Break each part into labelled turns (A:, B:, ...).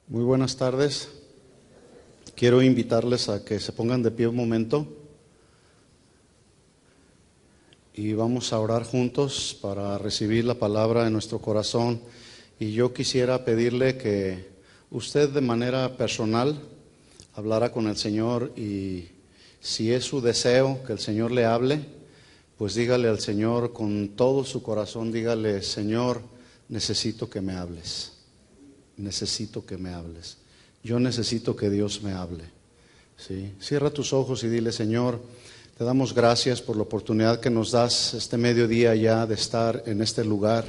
A: Muy buenas tardes. Quiero invitarles a que se pongan de pie un momento y vamos a orar juntos para recibir la palabra en nuestro corazón. Y yo quisiera pedirle que usted de manera personal hablara con el Señor, y si es su deseo que el Señor le hable, pues dígale al Señor con todo su corazón, dígale: Señor, necesito que me hables. Necesito que me hables. Yo necesito que Dios me hable. ¿Sí? Cierra tus ojos y dile: Señor, te damos gracias por la oportunidad que nos das este mediodía ya de estar en este lugar,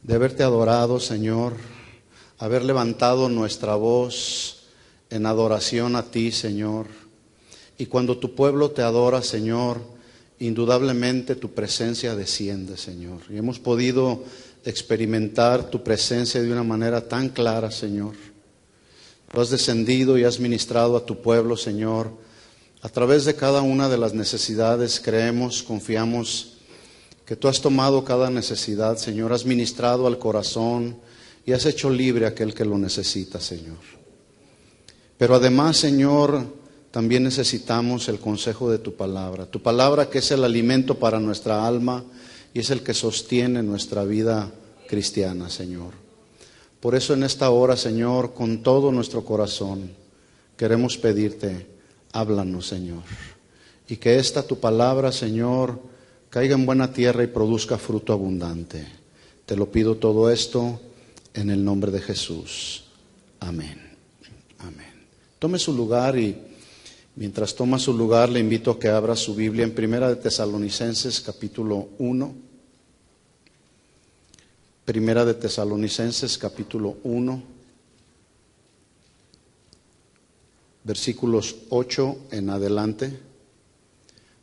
A: de haberte adorado, Señor, haber levantado nuestra voz en adoración a ti, Señor. Y cuando tu pueblo te adora, Señor, indudablemente tu presencia desciende, Señor. Y hemos podido experimentar tu presencia de una manera tan clara, Señor. Tú has descendido y has ministrado a tu pueblo, Señor. A través de cada una de las necesidades creemos, confiamos que tú has tomado cada necesidad, Señor. Has ministrado al corazón y has hecho libre a aquel que lo necesita, Señor. Pero además, Señor, también necesitamos el consejo de tu palabra que es el alimento para nuestra alma y es el que sostiene nuestra vida cristiana, Señor. Por eso en esta hora, Señor, con todo nuestro corazón, queremos pedirte: háblanos, Señor. Y que esta tu palabra, Señor, caiga en buena tierra y produzca fruto abundante. Te lo pido todo esto en el nombre de Jesús. Amén. Amén. Tome su lugar, y mientras toma su lugar le invito a que abra su Biblia en Primera de Tesalonicenses capítulo 1. Primera de Tesalonicenses capítulo 1, versículos 8 en adelante.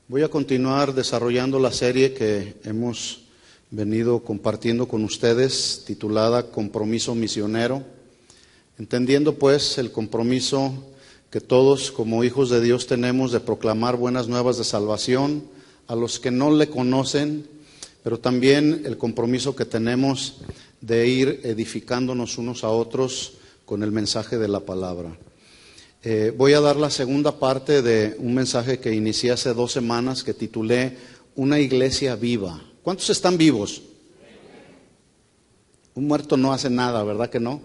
A: Voy a continuar desarrollando la serie que hemos venido compartiendo con ustedes, titulada Compromiso Misionero, entendiendo pues el compromiso que todos como hijos de Dios tenemos de proclamar buenas nuevas de salvación a los que no le conocen, pero también el compromiso que tenemos de ir edificándonos unos a otros con el mensaje de la palabra. Voy a dar la segunda parte de un mensaje que inicié hace 2 semanas que titulé Una iglesia viva. ¿Cuántos están vivos? Un muerto no hace nada, ¿verdad que no?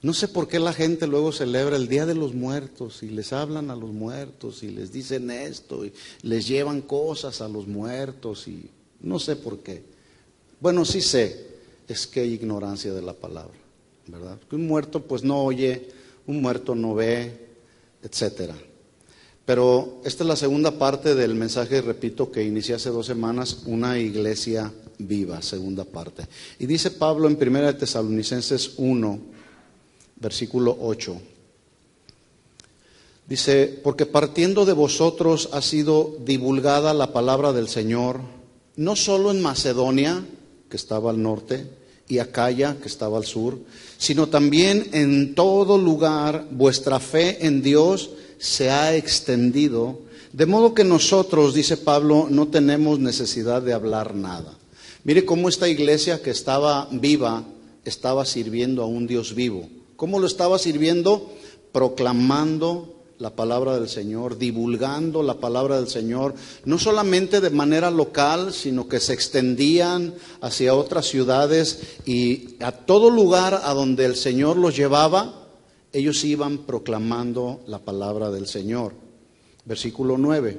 A: No sé por qué la gente luego celebra el Día de los Muertos y les hablan a los muertos y les dicen esto y les llevan cosas a los muertos, y no sé por qué. Bueno, sí sé, es que hay ignorancia de la palabra, ¿verdad? Porque un muerto pues no oye, un muerto no ve, etcétera. Pero esta es la segunda parte del mensaje, repito, que inicié hace 2 semanas, una iglesia viva, segunda parte. Y dice Pablo en 1 Tesalonicenses 1, versículo 8. Dice: porque partiendo de vosotros ha sido divulgada la palabra del Señor, no solo en Macedonia, que estaba al norte, y Acaya, que estaba al sur, sino también en todo lugar vuestra fe en Dios se ha extendido, de modo que nosotros, dice Pablo, no tenemos necesidad de hablar nada. Mire cómo esta iglesia que estaba viva estaba sirviendo a un Dios vivo. ¿Cómo lo estaba sirviendo? Proclamando la palabra del Señor, divulgando la palabra del Señor, no solamente de manera local, sino que se extendían hacia otras ciudades, y a todo lugar a donde el Señor los llevaba, ellos iban proclamando la palabra del Señor. Versículo 9.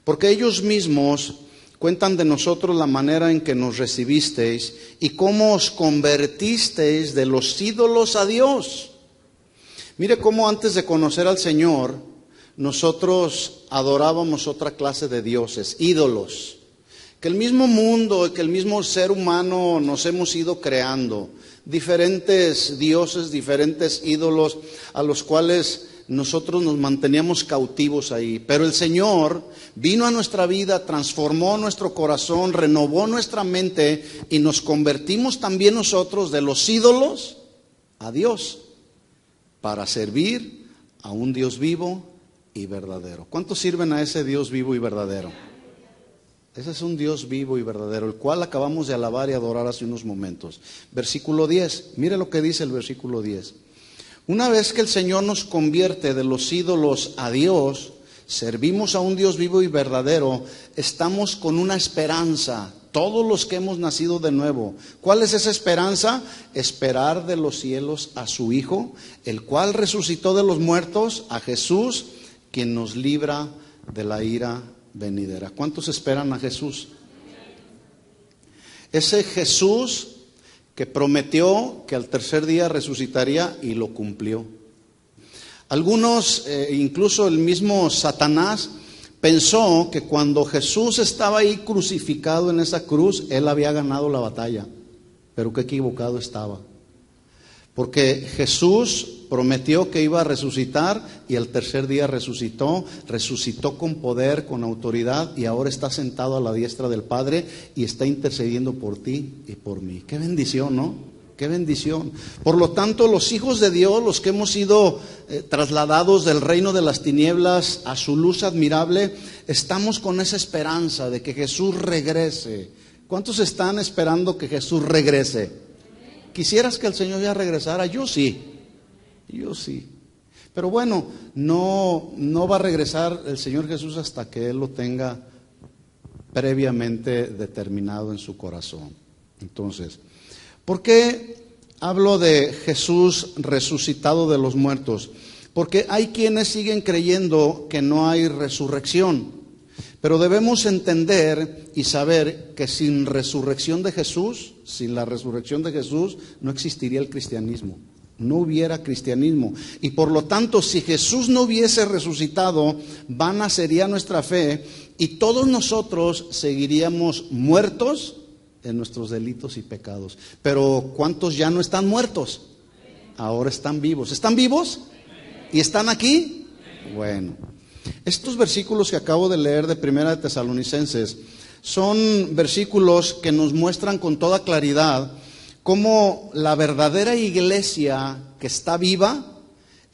A: Porque ellos mismos cuentan de nosotros la manera en que nos recibisteis y cómo os convertisteis de los ídolos a Dios. Mire cómo antes de conocer al Señor, nosotros adorábamos otra clase de dioses, ídolos, que el mismo mundo, que el mismo ser humano nos hemos ido creando, diferentes dioses, diferentes ídolos a los cuales nosotros nos manteníamos cautivos ahí. Pero el Señor vino a nuestra vida, transformó nuestro corazón, renovó nuestra mente y nos convertimos también nosotros de los ídolos a Dios, para servir a un Dios vivo y verdadero. ¿Cuántos sirven a ese Dios vivo y verdadero? Ese es un Dios vivo y verdadero, el cual acabamos de alabar y adorar hace unos momentos. Versículo 10, mire lo que dice el versículo 10. Una vez que el Señor nos convierte de los ídolos a Dios, servimos a un Dios vivo y verdadero, estamos con una esperanza, todos los que hemos nacido de nuevo. ¿Cuál es esa esperanza? Esperar de los cielos a su Hijo, el cual resucitó de los muertos, a Jesús, quien nos libra de la ira venidera. ¿Cuántos esperan a Jesús? Ese Jesús que prometió que al tercer día resucitaría y lo cumplió. Algunos, incluso el mismo Satanás, pensó que cuando Jesús estaba ahí crucificado en esa cruz, él había ganado la batalla. Pero qué equivocado estaba. Porque Jesús prometió que iba a resucitar y al tercer día resucitó con poder, con autoridad, y ahora está sentado a la diestra del Padre y está intercediendo por ti y por mí. Qué bendición, ¿no? Qué bendición. Por lo tanto, los hijos de Dios, los que hemos sido trasladados del reino de las tinieblas a su luz admirable, estamos con esa esperanza de que Jesús regrese. ¿Cuántos están esperando que Jesús regrese? ¿Quisieras que el Señor ya regresara? Yo sí. Pero bueno, no va a regresar el Señor Jesús hasta que Él lo tenga previamente determinado en su corazón. Entonces, ¿por qué hablo de Jesús resucitado de los muertos? Porque hay quienes siguen creyendo que no hay resurrección. Pero debemos entender y saber que sin resurrección de Jesús, sin la resurrección de Jesús, no existiría el cristianismo. No hubiera cristianismo. Y por lo tanto, si Jesús no hubiese resucitado, vana sería nuestra fe y todos nosotros seguiríamos muertos en nuestros delitos y pecados. Pero ¿cuántos ya no están muertos? Ahora están vivos. ¿Están vivos? ¿Y están aquí? Bueno, estos versículos que acabo de leer de Primera de Tesalonicenses son versículos que nos muestran con toda claridad cómo la verdadera iglesia que está viva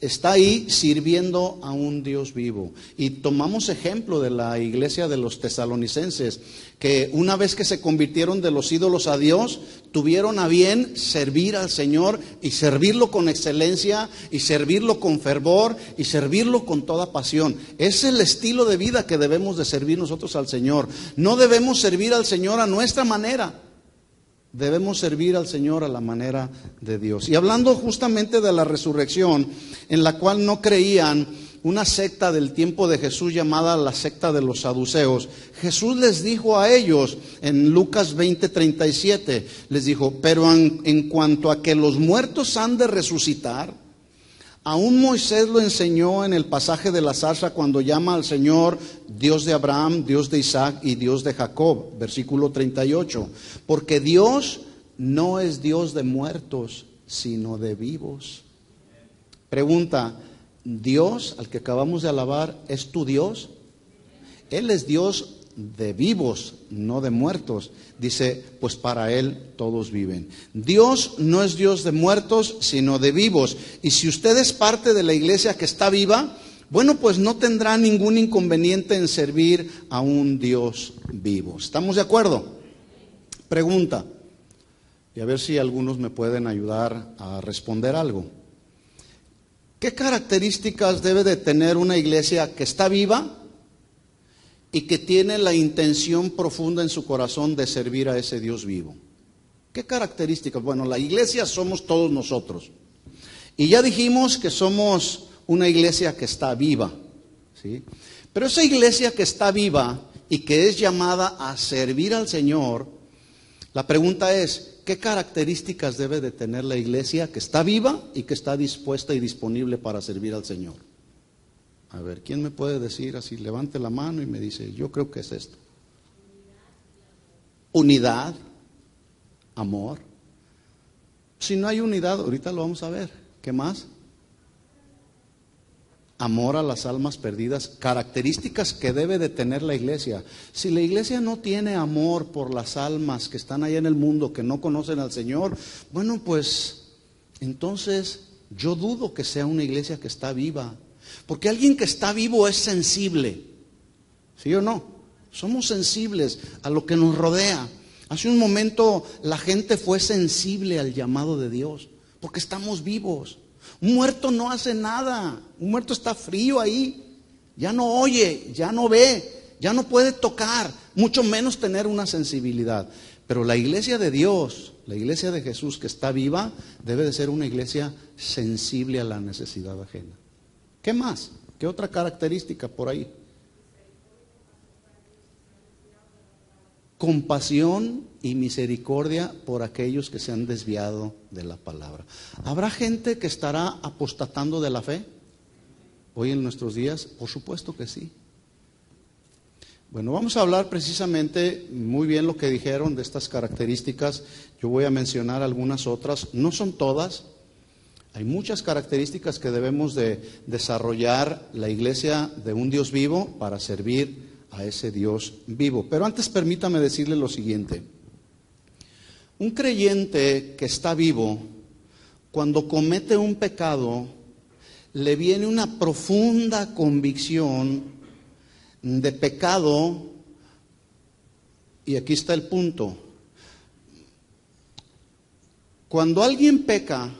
A: está ahí sirviendo a un Dios vivo. Y tomamos ejemplo de la iglesia de los tesalonicenses, que una vez que se convirtieron de los ídolos a Dios, tuvieron a bien servir al Señor y servirlo con excelencia y servirlo con fervor y servirlo con toda pasión. Es el estilo de vida que debemos de servir nosotros al Señor. No debemos servir al Señor a nuestra manera. Debemos servir al Señor a la manera de Dios. Y hablando justamente de la resurrección, en la cual no creían una secta del tiempo de Jesús llamada la secta de los saduceos, Jesús les dijo a ellos en Lucas 20:37, les dijo: pero en cuanto a que los muertos han de resucitar, aún Moisés lo enseñó en el pasaje de la zarza cuando llama al Señor Dios de Abraham, Dios de Isaac y Dios de Jacob, versículo 38. Porque Dios no es Dios de muertos, sino de vivos. Pregunta: ¿Dios, al que acabamos de alabar, es tu Dios? Él es Dios de vivos, no de muertos. Dice, pues para Él todos viven. Dios no es Dios de muertos, sino de vivos. Y si usted es parte de la iglesia que está viva, bueno, pues no tendrá ningún inconveniente en servir a un Dios vivo. ¿Estamos de acuerdo? Pregunta, y a ver si algunos me pueden ayudar a responder algo. ¿Qué características debe de tener una iglesia que está viva y que tiene la intención profunda en su corazón de servir a ese Dios vivo? ¿Qué características? Bueno, la iglesia somos todos nosotros. Y ya dijimos que somos una iglesia que está viva, ¿sí? Pero esa iglesia que está viva y que es llamada a servir al Señor, la pregunta es, ¿qué características debe de tener la iglesia que está viva y que está dispuesta y disponible para servir al Señor? A ver, ¿quién me puede decir así? Levante la mano y me dice, yo creo que es esto. Unidad, amor. Si no hay unidad, ahorita lo vamos a ver. ¿Qué más? Amor a las almas perdidas. Características que debe de tener la iglesia. Si la iglesia no tiene amor por las almas que están allá en el mundo, que no conocen al Señor, bueno, pues entonces yo dudo que sea una iglesia que está viva. Porque alguien que está vivo es sensible, ¿sí o no? Somos sensibles a lo que nos rodea. Hace un momento la gente fue sensible al llamado de Dios, porque estamos vivos. Un muerto no hace nada, un muerto está frío ahí, ya no oye, ya no ve, ya no puede tocar, mucho menos tener una sensibilidad. Pero la iglesia de Dios, la iglesia de Jesús que está viva, debe de ser una iglesia sensible a la necesidad ajena. ¿Qué más? ¿Qué otra característica por ahí? Compasión y misericordia por aquellos que se han desviado de la palabra. ¿Habrá gente que estará apostatando de la fe hoy en nuestros días? Por supuesto que sí. Bueno, vamos a hablar precisamente muy bien lo que dijeron de estas características. Yo voy a mencionar algunas otras, no son todas. Hay muchas características que debemos de desarrollar la iglesia de un Dios vivo para servir a ese Dios vivo. Pero antes permítame decirle lo siguiente. Un creyente que está vivo, cuando comete un pecado, le viene una profunda convicción de pecado, y aquí está el punto. Cuando alguien peca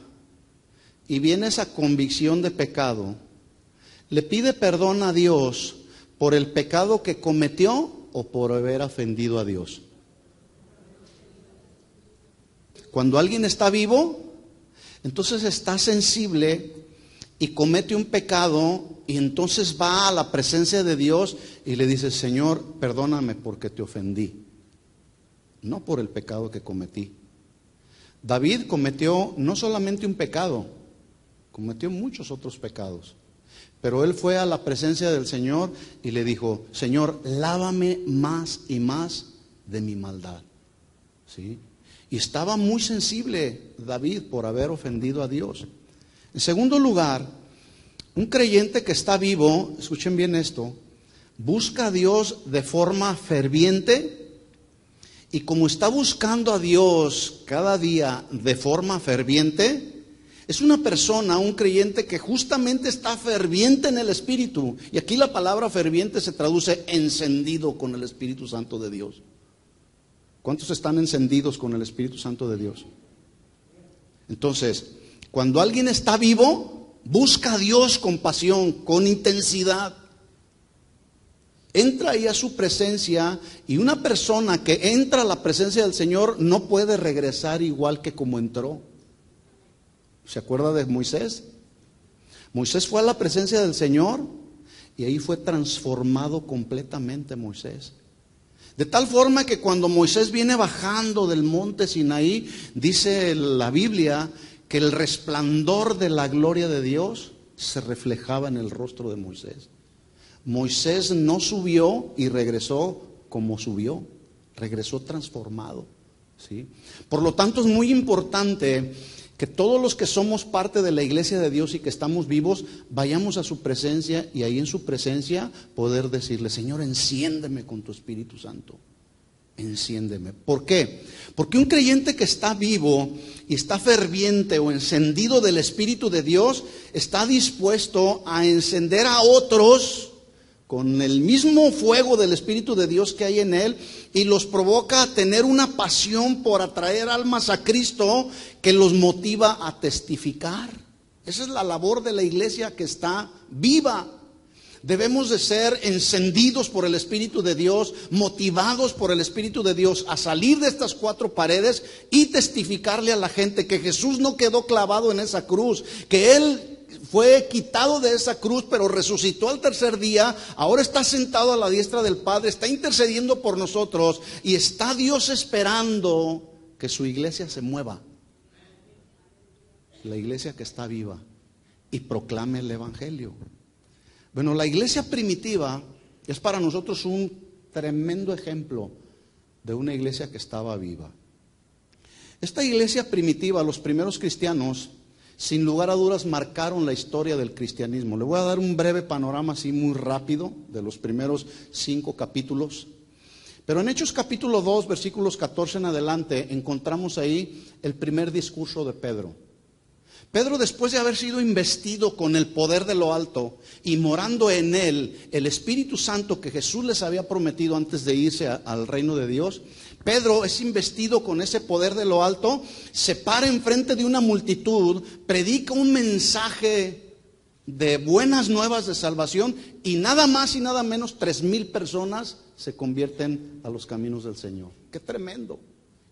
A: y viene esa convicción de pecado, le pide perdón a Dios por el pecado que cometió o por haber ofendido a Dios. Cuando alguien está vivo, entonces está sensible y comete un pecado y entonces va a la presencia de Dios y le dice: Señor, perdóname porque te ofendí, no por el pecado que cometí. David cometió no solamente un pecado, cometió muchos otros pecados. Pero él fue a la presencia del Señor y le dijo: Señor, lávame más y más de mi maldad. ¿Sí? Y estaba muy sensible David por haber ofendido a Dios. En segundo lugar, un creyente que está vivo, escuchen bien esto, busca a Dios de forma ferviente, y como está buscando a Dios cada día de forma ferviente, es una persona, un creyente que justamente está ferviente en el Espíritu. Y aquí la palabra ferviente se traduce encendido con el Espíritu Santo de Dios. ¿Cuántos están encendidos con el Espíritu Santo de Dios? Entonces, cuando alguien está vivo, busca a Dios con pasión, con intensidad. Entra ahí a su presencia, y una persona que entra a la presencia del Señor no puede regresar igual que como entró. ¿Se acuerda de Moisés? Moisés fue a la presencia del Señor y ahí fue transformado completamente Moisés. De tal forma que cuando Moisés viene bajando del monte Sinaí, dice la Biblia que el resplandor de la gloria de Dios se reflejaba en el rostro de Moisés. Moisés no subió y regresó como subió, regresó transformado, ¿sí? Por lo tanto, es muy importante que todos los que somos parte de la iglesia de Dios y que estamos vivos, vayamos a su presencia y ahí en su presencia poder decirle: Señor, enciéndeme con tu Espíritu Santo. Enciéndeme. ¿Por qué? Porque un creyente que está vivo y está ferviente o encendido del Espíritu de Dios, está dispuesto a encender a otros con el mismo fuego del Espíritu de Dios que hay en él, y los provoca a tener una pasión por atraer almas a Cristo que los motiva a testificar. Esa es la labor de la iglesia que está viva. Debemos de ser encendidos por el Espíritu de Dios, motivados por el Espíritu de Dios a salir de estas cuatro paredes y testificarle a la gente que Jesús no quedó clavado en esa cruz, que Él fue quitado de esa cruz, pero resucitó al tercer día. Ahora está sentado a la diestra del Padre, está intercediendo por nosotros, y está Dios esperando que su iglesia se mueva, la iglesia que está viva, y proclame el Evangelio. Bueno, la iglesia primitiva es para nosotros un tremendo ejemplo de una iglesia que estaba viva. Esta iglesia primitiva, los primeros cristianos, sin lugar a dudas marcaron la historia del cristianismo. Le voy a dar un breve panorama así muy rápido de los primeros 5 capítulos. Pero en Hechos capítulo 2, versículos 14 en adelante, encontramos ahí el primer discurso de Pedro. Pedro, después de haber sido investido con el poder de lo alto y morando en él el Espíritu Santo que Jesús les había prometido antes de irse al reino de Dios, Pedro es investido con ese poder de lo alto, se para enfrente de una multitud, predica un mensaje de buenas nuevas de salvación y nada más y nada menos 3,000 personas se convierten a los caminos del Señor. ¡Qué tremendo!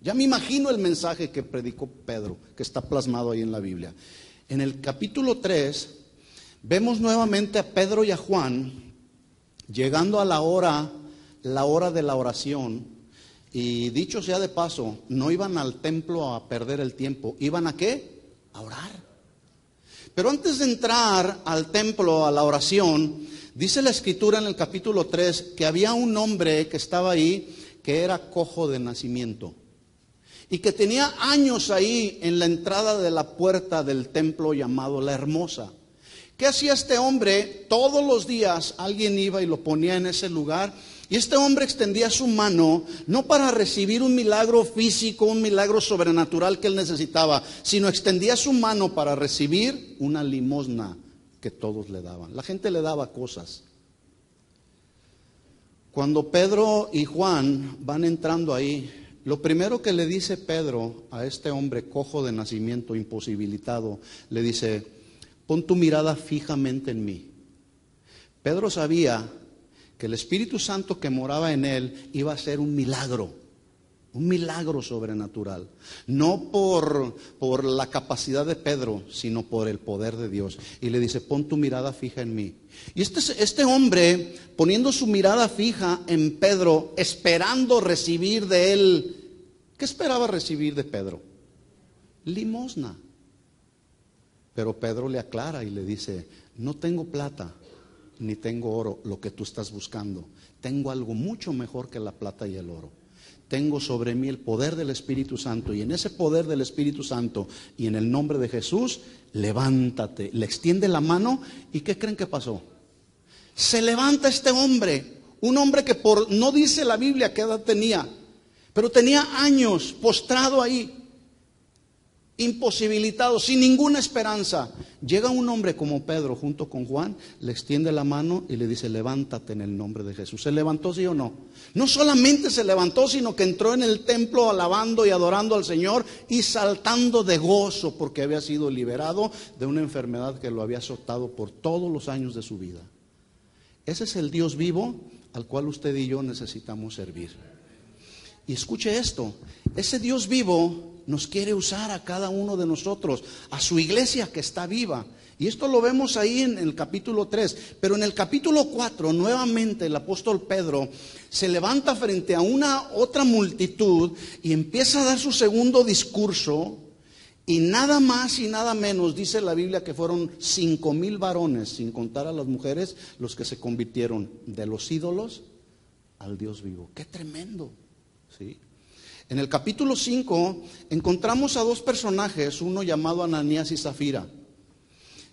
A: Ya me imagino el mensaje que predicó Pedro, que está plasmado ahí en la Biblia. En el capítulo 3 vemos nuevamente a Pedro y a Juan llegando a la hora de la oración. Y dicho sea de paso, no iban al templo a perder el tiempo. ¿Iban a qué? A orar. Pero antes de entrar al templo, a la oración, dice la Escritura en el capítulo 3 que había un hombre que estaba ahí que era cojo de nacimiento y que tenía años ahí en la entrada de la puerta del templo llamado La Hermosa. ¿Qué hacía este hombre? Todos los días alguien iba y lo ponía en ese lugar, y este hombre extendía su mano no para recibir un milagro físico, un milagro sobrenatural que él necesitaba, sino extendía su mano para recibir una limosna que todos le daban. La gente le daba cosas. Cuando Pedro y Juan van entrando ahí, lo primero que le dice Pedro a este hombre cojo de nacimiento, imposibilitado, le dice: pon tu mirada fijamente en mí. Pedro sabía que el Espíritu Santo que moraba en él iba a ser un milagro sobrenatural. No por la capacidad de Pedro, sino por el poder de Dios. Y le dice: pon tu mirada fija en mí. Y este hombre, poniendo su mirada fija en Pedro, esperando recibir de él, ¿qué esperaba recibir de Pedro? Limosna. Pero Pedro le aclara y le dice: no tengo plata ni tengo oro, lo que tú estás buscando. Tengo algo mucho mejor que la plata y el oro. Tengo sobre mí el poder del Espíritu Santo, y en ese poder del Espíritu Santo y en el nombre de Jesús, levántate. Le extiende la mano, y ¿qué creen que pasó? Se levanta este hombre, un hombre que no dice la Biblia qué edad tenía, pero tenía años postrado ahí, imposibilitado, sin ninguna esperanza. Llega un hombre como Pedro junto con Juan, le extiende la mano y le dice: levántate en el nombre de Jesús. ¿Se levantó, sí o no? No solamente se levantó, sino que entró en el templo alabando y adorando al Señor y saltando de gozo porque había sido liberado de una enfermedad que lo había azotado por todos los años de su vida. Ese es el Dios vivo al cual usted y yo necesitamos servir. Y escuche esto: ese Dios vivo nos quiere usar a cada uno de nosotros, a su iglesia que está viva. Y esto lo vemos ahí en el capítulo 3. Pero en el capítulo 4, nuevamente el apóstol Pedro se levanta frente a una otra multitud y empieza a dar su segundo discurso. Y nada más y nada menos, dice la Biblia, que fueron 5,000 varones, sin contar a las mujeres, los que se convirtieron de los ídolos al Dios vivo. ¡Qué tremendo! ¿Sí? En el capítulo 5 encontramos a dos personajes, uno llamado Ananías y Zafira,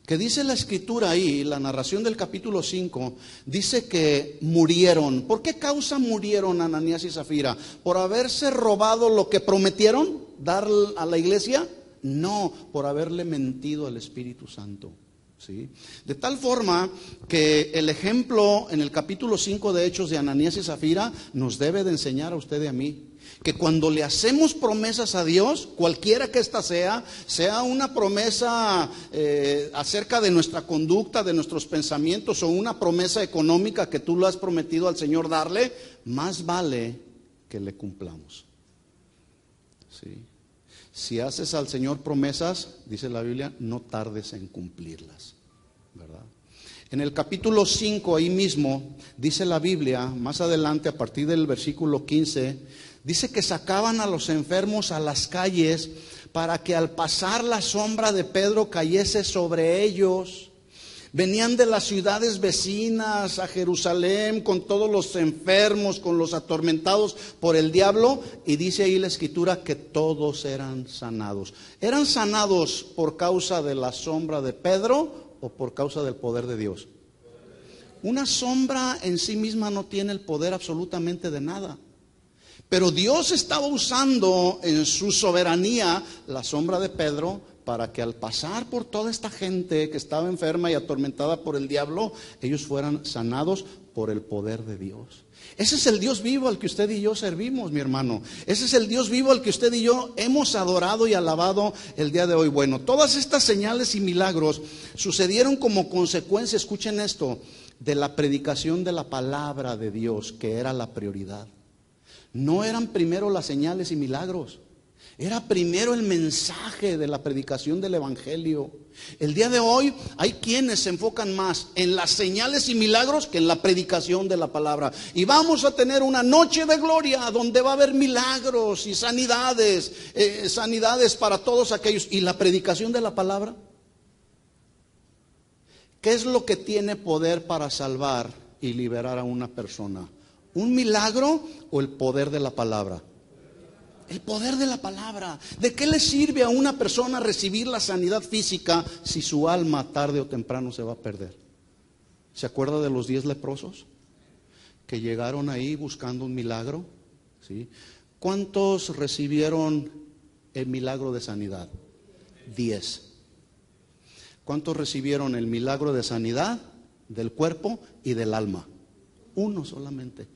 A: que dice la Escritura ahí, la narración del capítulo 5, dice que murieron. ¿Por qué causa murieron Ananías y Zafira? ¿Por haberse robado lo que prometieron dar a la iglesia? No, por haberle mentido al Espíritu Santo. ¿Sí? De tal forma que el ejemplo en el capítulo 5 de Hechos de Ananías y Zafira nos debe de enseñar a usted y a mí que cuando le hacemos promesas a Dios, cualquiera que ésta sea una promesa acerca de nuestra conducta, de nuestros pensamientos, o una promesa económica que tú lo has prometido al Señor darle, más vale que le cumplamos. ¿Sí? Si haces al Señor promesas, dice la Biblia, no tardes en cumplirlas, ¿verdad? En el capítulo 5, ahí mismo, dice la Biblia, más adelante, a partir del versículo 15, dice que sacaban a los enfermos a las calles para que al pasar la sombra de Pedro cayese sobre ellos. Venían de las ciudades vecinas a Jerusalén con todos los enfermos, con los atormentados por el diablo, y dice ahí la Escritura que todos eran sanados. ¿Eran sanados por causa de la sombra de Pedro o por causa del poder de Dios? Una sombra en sí misma no tiene el poder absolutamente de nada. Pero Dios estaba usando en su soberanía la sombra de Pedro para que al pasar por toda esta gente que estaba enferma y atormentada por el diablo, ellos fueran sanados por el poder de Dios. Ese es el Dios vivo al que usted y yo servimos, mi hermano. Ese es el Dios vivo al que usted y yo hemos adorado y alabado el día de hoy. Bueno, todas estas señales y milagros sucedieron como consecuencia, escuchen esto, de la predicación de la palabra de Dios, que era la prioridad. No eran primero las señales y milagros, era primero el mensaje de la predicación del evangelio. El día de hoy hay quienes se enfocan más en las señales y milagros que en la predicación de la palabra. Y vamos a tener una noche de gloria donde va a haber milagros y sanidades, sanidades para todos aquellos. ¿Y la predicación de la palabra? ¿Qué es lo que tiene poder para salvar y liberar a una persona? ¿Un milagro o el poder de la palabra? El poder de la palabra. ¿De qué le sirve a una persona recibir la sanidad física si su alma tarde o temprano se va a perder? ¿Se acuerda de los 10 leprosos que llegaron ahí buscando un milagro? ¿Sí? ¿Cuántos recibieron el milagro de sanidad? 10. ¿Cuántos recibieron el milagro de sanidad del cuerpo y del alma? 1 solamente.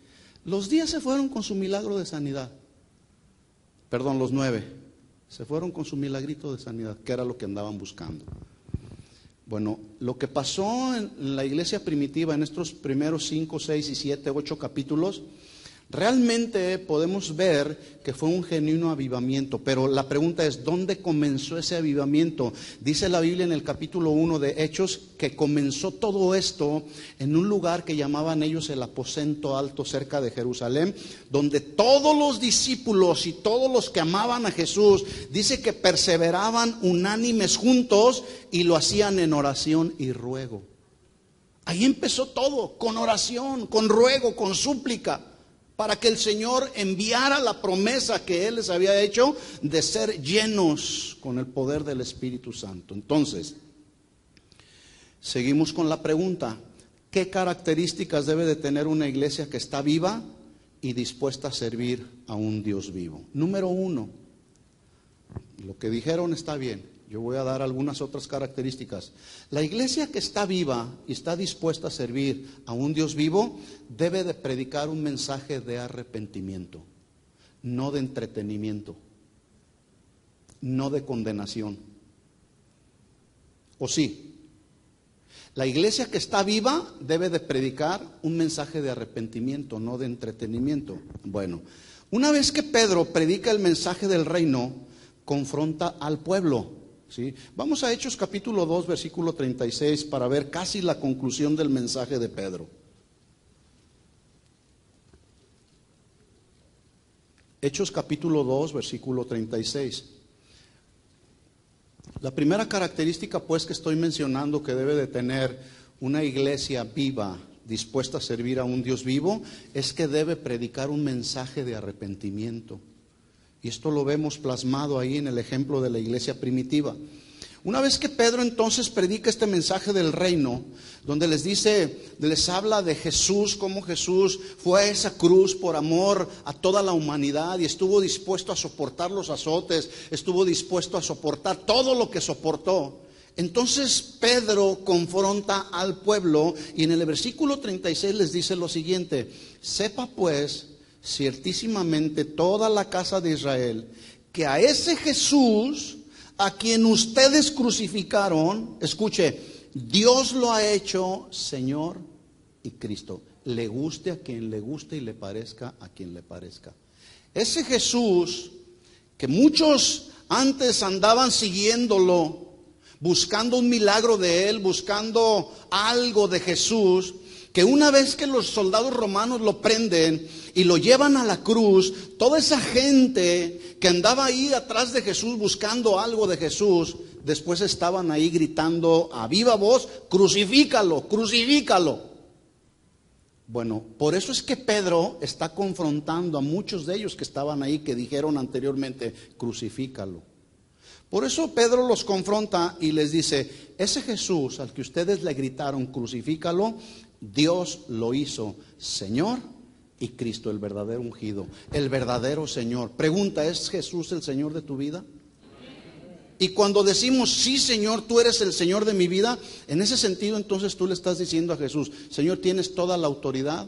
A: Los 10 se fueron con su milagro de sanidad. Perdón, los 9 se fueron con su milagrito de sanidad, que era lo que andaban buscando. Bueno, lo que pasó en la iglesia primitiva en estos primeros 5, 6 y 7, 8 capítulos, realmente podemos ver que fue un genuino avivamiento. Pero la pregunta es, ¿dónde comenzó ese avivamiento? Dice la Biblia en el capítulo 1 de Hechos que comenzó todo esto en un lugar que llamaban ellos el aposento alto cerca de Jerusalén, donde todos los discípulos y todos los que amaban a Jesús, dice que perseveraban unánimes juntos y lo hacían en oración y ruego. Ahí empezó todo, con oración, con ruego, con súplica, para que el Señor enviara la promesa que Él les había hecho de ser llenos con el poder del Espíritu Santo. Entonces, seguimos con la pregunta: ¿qué características debe de tener una iglesia que está viva y dispuesta a servir a un Dios vivo? Número 1, lo que dijeron está bien. Yo voy a dar algunas otras características. La iglesia que está viva y está dispuesta a servir a un Dios vivo debe de predicar un mensaje de arrepentimiento, no de entretenimiento, no de condenación. ¿O sí? La iglesia que está viva debe de predicar un mensaje de arrepentimiento, no de entretenimiento. Bueno, una vez que Pedro predica el mensaje del reino, confronta al pueblo. ¿Sí? Vamos a Hechos capítulo 2, versículo 36 para ver casi la conclusión del mensaje de Pedro. Hechos capítulo 2, versículo 36. La primera característica pues que estoy mencionando que debe de tener una iglesia viva, dispuesta a servir a un Dios vivo, es que debe predicar un mensaje de arrepentimiento. Y esto lo vemos plasmado ahí en el ejemplo de la iglesia primitiva. Una vez que Pedro entonces predica este mensaje del reino, donde les dice, les habla de Jesús, cómo Jesús fue a esa cruz por amor a toda la humanidad y estuvo dispuesto a soportar los azotes, estuvo dispuesto a soportar todo lo que soportó. Entonces Pedro confronta al pueblo y en el versículo 36 les dice lo siguiente: sepa pues ciertísimamente toda la casa de Israel que a ese Jesús a quien ustedes crucificaron, escuche, Dios lo ha hecho Señor y Cristo. Le guste a quien le guste y le parezca a quien le parezca. Ese Jesús que muchos antes andaban siguiéndolo, buscando un milagro de Él, buscando algo de Jesús, que una vez que los soldados romanos lo prenden y lo llevan a la cruz, toda esa gente que andaba ahí atrás de Jesús buscando algo de Jesús, después estaban ahí gritando a viva voz: crucifícalo, crucifícalo. Bueno, por eso es que Pedro está confrontando a muchos de ellos que estaban ahí, que dijeron anteriormente: crucifícalo. Por eso Pedro los confronta y les dice: ese Jesús al que ustedes le gritaron crucifícalo, Dios lo hizo Señor y Cristo, el verdadero ungido, el verdadero Señor. Pregunta: ¿es Jesús el Señor de tu vida? Y cuando decimos, sí Señor, tú eres el Señor de mi vida, en ese sentido entonces tú le estás diciendo a Jesús, Señor, tienes toda la autoridad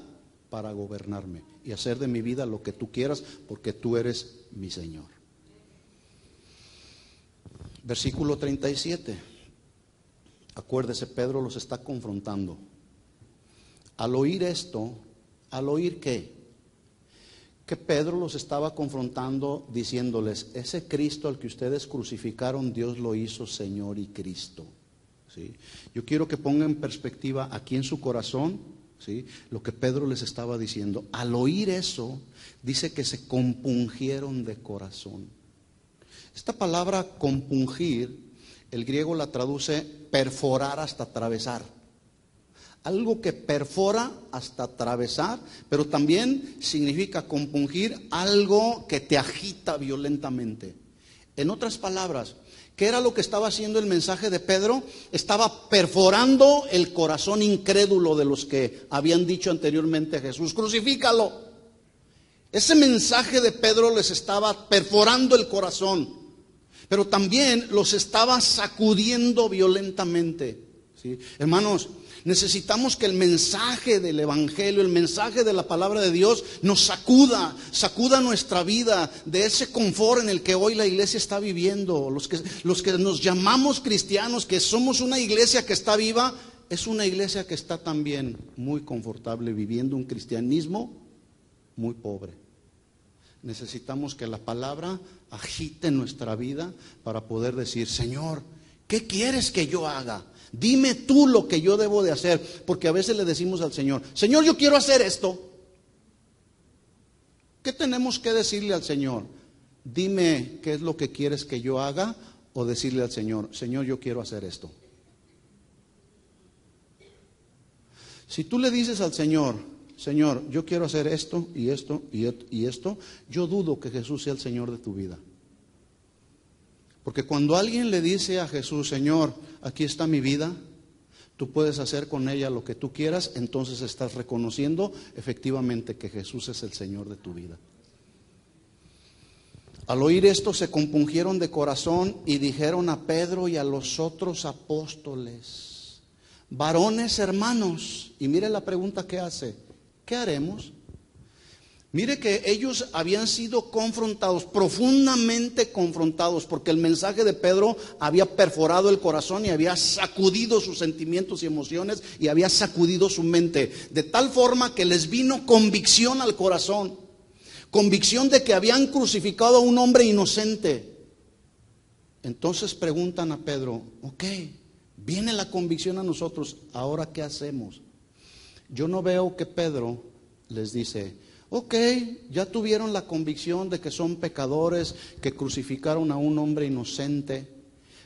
A: para gobernarme y hacer de mi vida lo que tú quieras, porque tú eres mi Señor. Versículo 37. Acuérdese, Pedro los está confrontando. Al oír esto, ¿al oír qué? Que Pedro los estaba confrontando diciéndoles, ese Cristo al que ustedes crucificaron, Dios lo hizo Señor y Cristo. ¿Sí? Yo quiero que pongan en perspectiva aquí en su corazón, ¿sí?, lo que Pedro les estaba diciendo. Al oír eso, dice que se compungieron de corazón. Esta palabra compungir, el griego la traduce perforar hasta atravesar. Algo que perfora hasta atravesar, pero también significa compungir algo que te agita violentamente. En otras palabras, ¿qué era lo que estaba haciendo el mensaje de Pedro? Estaba perforando el corazón incrédulo de los que habían dicho anteriormente a Jesús, crucifícalo. Ese mensaje de Pedro les estaba perforando el corazón, pero también los estaba sacudiendo violentamente. ¿Sí? Hermanos, necesitamos que el mensaje del Evangelio, el mensaje de la palabra de Dios nos sacuda nuestra vida de ese confort en el que hoy la iglesia está viviendo. Los que nos llamamos cristianos, que somos una iglesia que está viva, es una iglesia que está también muy confortable viviendo un cristianismo muy pobre. Necesitamos que la palabra agite nuestra vida para poder decir, Señor, ¿qué quieres que yo haga? Dime tú lo que yo debo de hacer, porque a veces le decimos al Señor, Señor, yo quiero hacer esto. ¿Qué tenemos que decirle al Señor? Dime qué es lo que quieres que yo haga, o decirle al Señor, Señor, yo quiero hacer esto. Si tú le dices al Señor, Señor, yo quiero hacer esto y esto y esto, yo dudo que Jesús sea el Señor de tu vida. Porque cuando alguien le dice a Jesús, Señor, aquí está mi vida, tú puedes hacer con ella lo que tú quieras, entonces estás reconociendo efectivamente que Jesús es el Señor de tu vida. Al oír esto se compungieron de corazón y dijeron a Pedro y a los otros apóstoles, varones hermanos, y mire la pregunta que hace, ¿qué haremos? Mire que ellos habían sido confrontados, profundamente confrontados, porque el mensaje de Pedro había perforado el corazón y había sacudido sus sentimientos y emociones y había sacudido su mente, de tal forma que les vino convicción al corazón, convicción de que habían crucificado a un hombre inocente. Entonces preguntan a Pedro, ok, viene la convicción a nosotros, ¿ahora qué hacemos? Yo no veo que Pedro les dice, ok, ya tuvieron la convicción de que son pecadores, que crucificaron a un hombre inocente,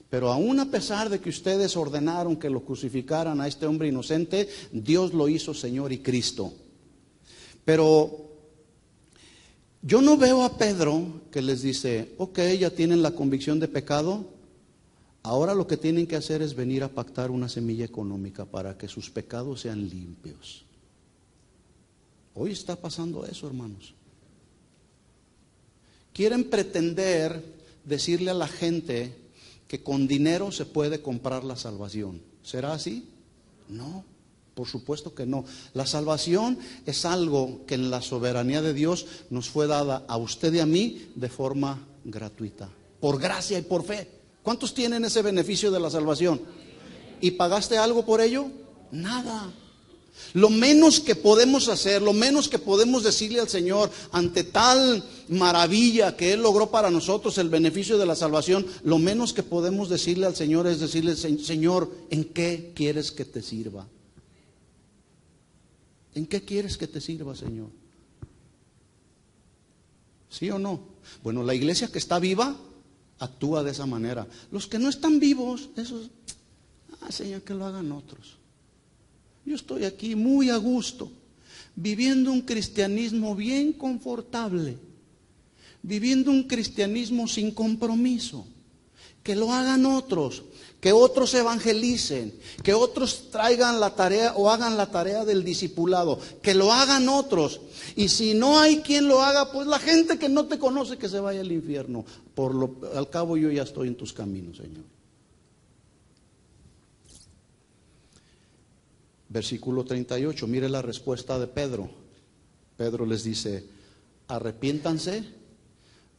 A: pero aún a pesar de que ustedes ordenaron que lo crucificaran a este hombre inocente, Dios lo hizo Señor y Cristo. Pero yo no veo a Pedro que les dice, ok, ya tienen la convicción de pecado, ahora lo que tienen que hacer es venir a pactar una semilla económica para que sus pecados sean limpios. Hoy está pasando eso, hermanos. Quieren pretender decirle a la gente que con dinero se puede comprar la salvación. ¿Será así? No, por supuesto que no. La salvación es algo que en la soberanía de Dios nos fue dada a usted y a mí de forma gratuita, por gracia y por fe. ¿Cuántos tienen ese beneficio de la salvación? ¿Y pagaste algo por ello? Nada. Lo menos que podemos hacer, lo menos que podemos decirle al Señor ante tal maravilla que Él logró para nosotros, el beneficio de la salvación, lo menos que podemos decirle al Señor es decirle, Señor, ¿en qué quieres que te sirva? ¿En qué quieres que te sirva, Señor? ¿Sí o no? Bueno, la iglesia que está viva actúa de esa manera. Los que no están vivos, esos, Señor, que lo hagan otros. Yo estoy aquí muy a gusto, viviendo un cristianismo bien confortable, viviendo un cristianismo sin compromiso. que lo hagan otros, que otros evangelicen, que otros traigan la tarea o hagan la tarea del discipulado, que lo hagan otros. Y si no hay quien lo haga, pues la gente que no te conoce que se vaya al infierno. Al cabo yo ya estoy en tus caminos, Señor. Versículo 38, mire la respuesta de Pedro. Pedro les dice: arrepiéntanse,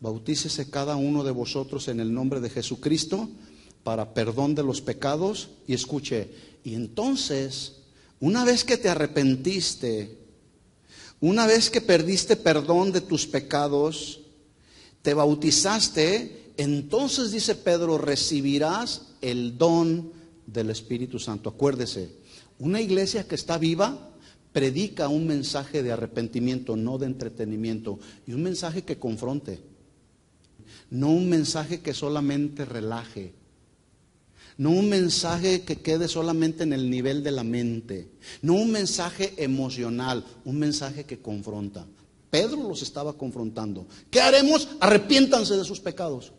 A: bautícese cada uno de vosotros en el nombre de Jesucristo para perdón de los pecados. Y escuche, y entonces, una vez que te arrepentiste, una vez que perdiste perdón de tus pecados, te bautizaste, entonces dice Pedro, recibirás el don del Espíritu Santo. Acuérdese, una iglesia que está viva predica un mensaje de arrepentimiento, no de entretenimiento, y un mensaje que confronte, no un mensaje que solamente relaje, no un mensaje que quede solamente en el nivel de la mente, no un mensaje emocional, un mensaje que confronta. Pedro los estaba confrontando. ¿Qué haremos? Arrepiéntanse de sus pecados.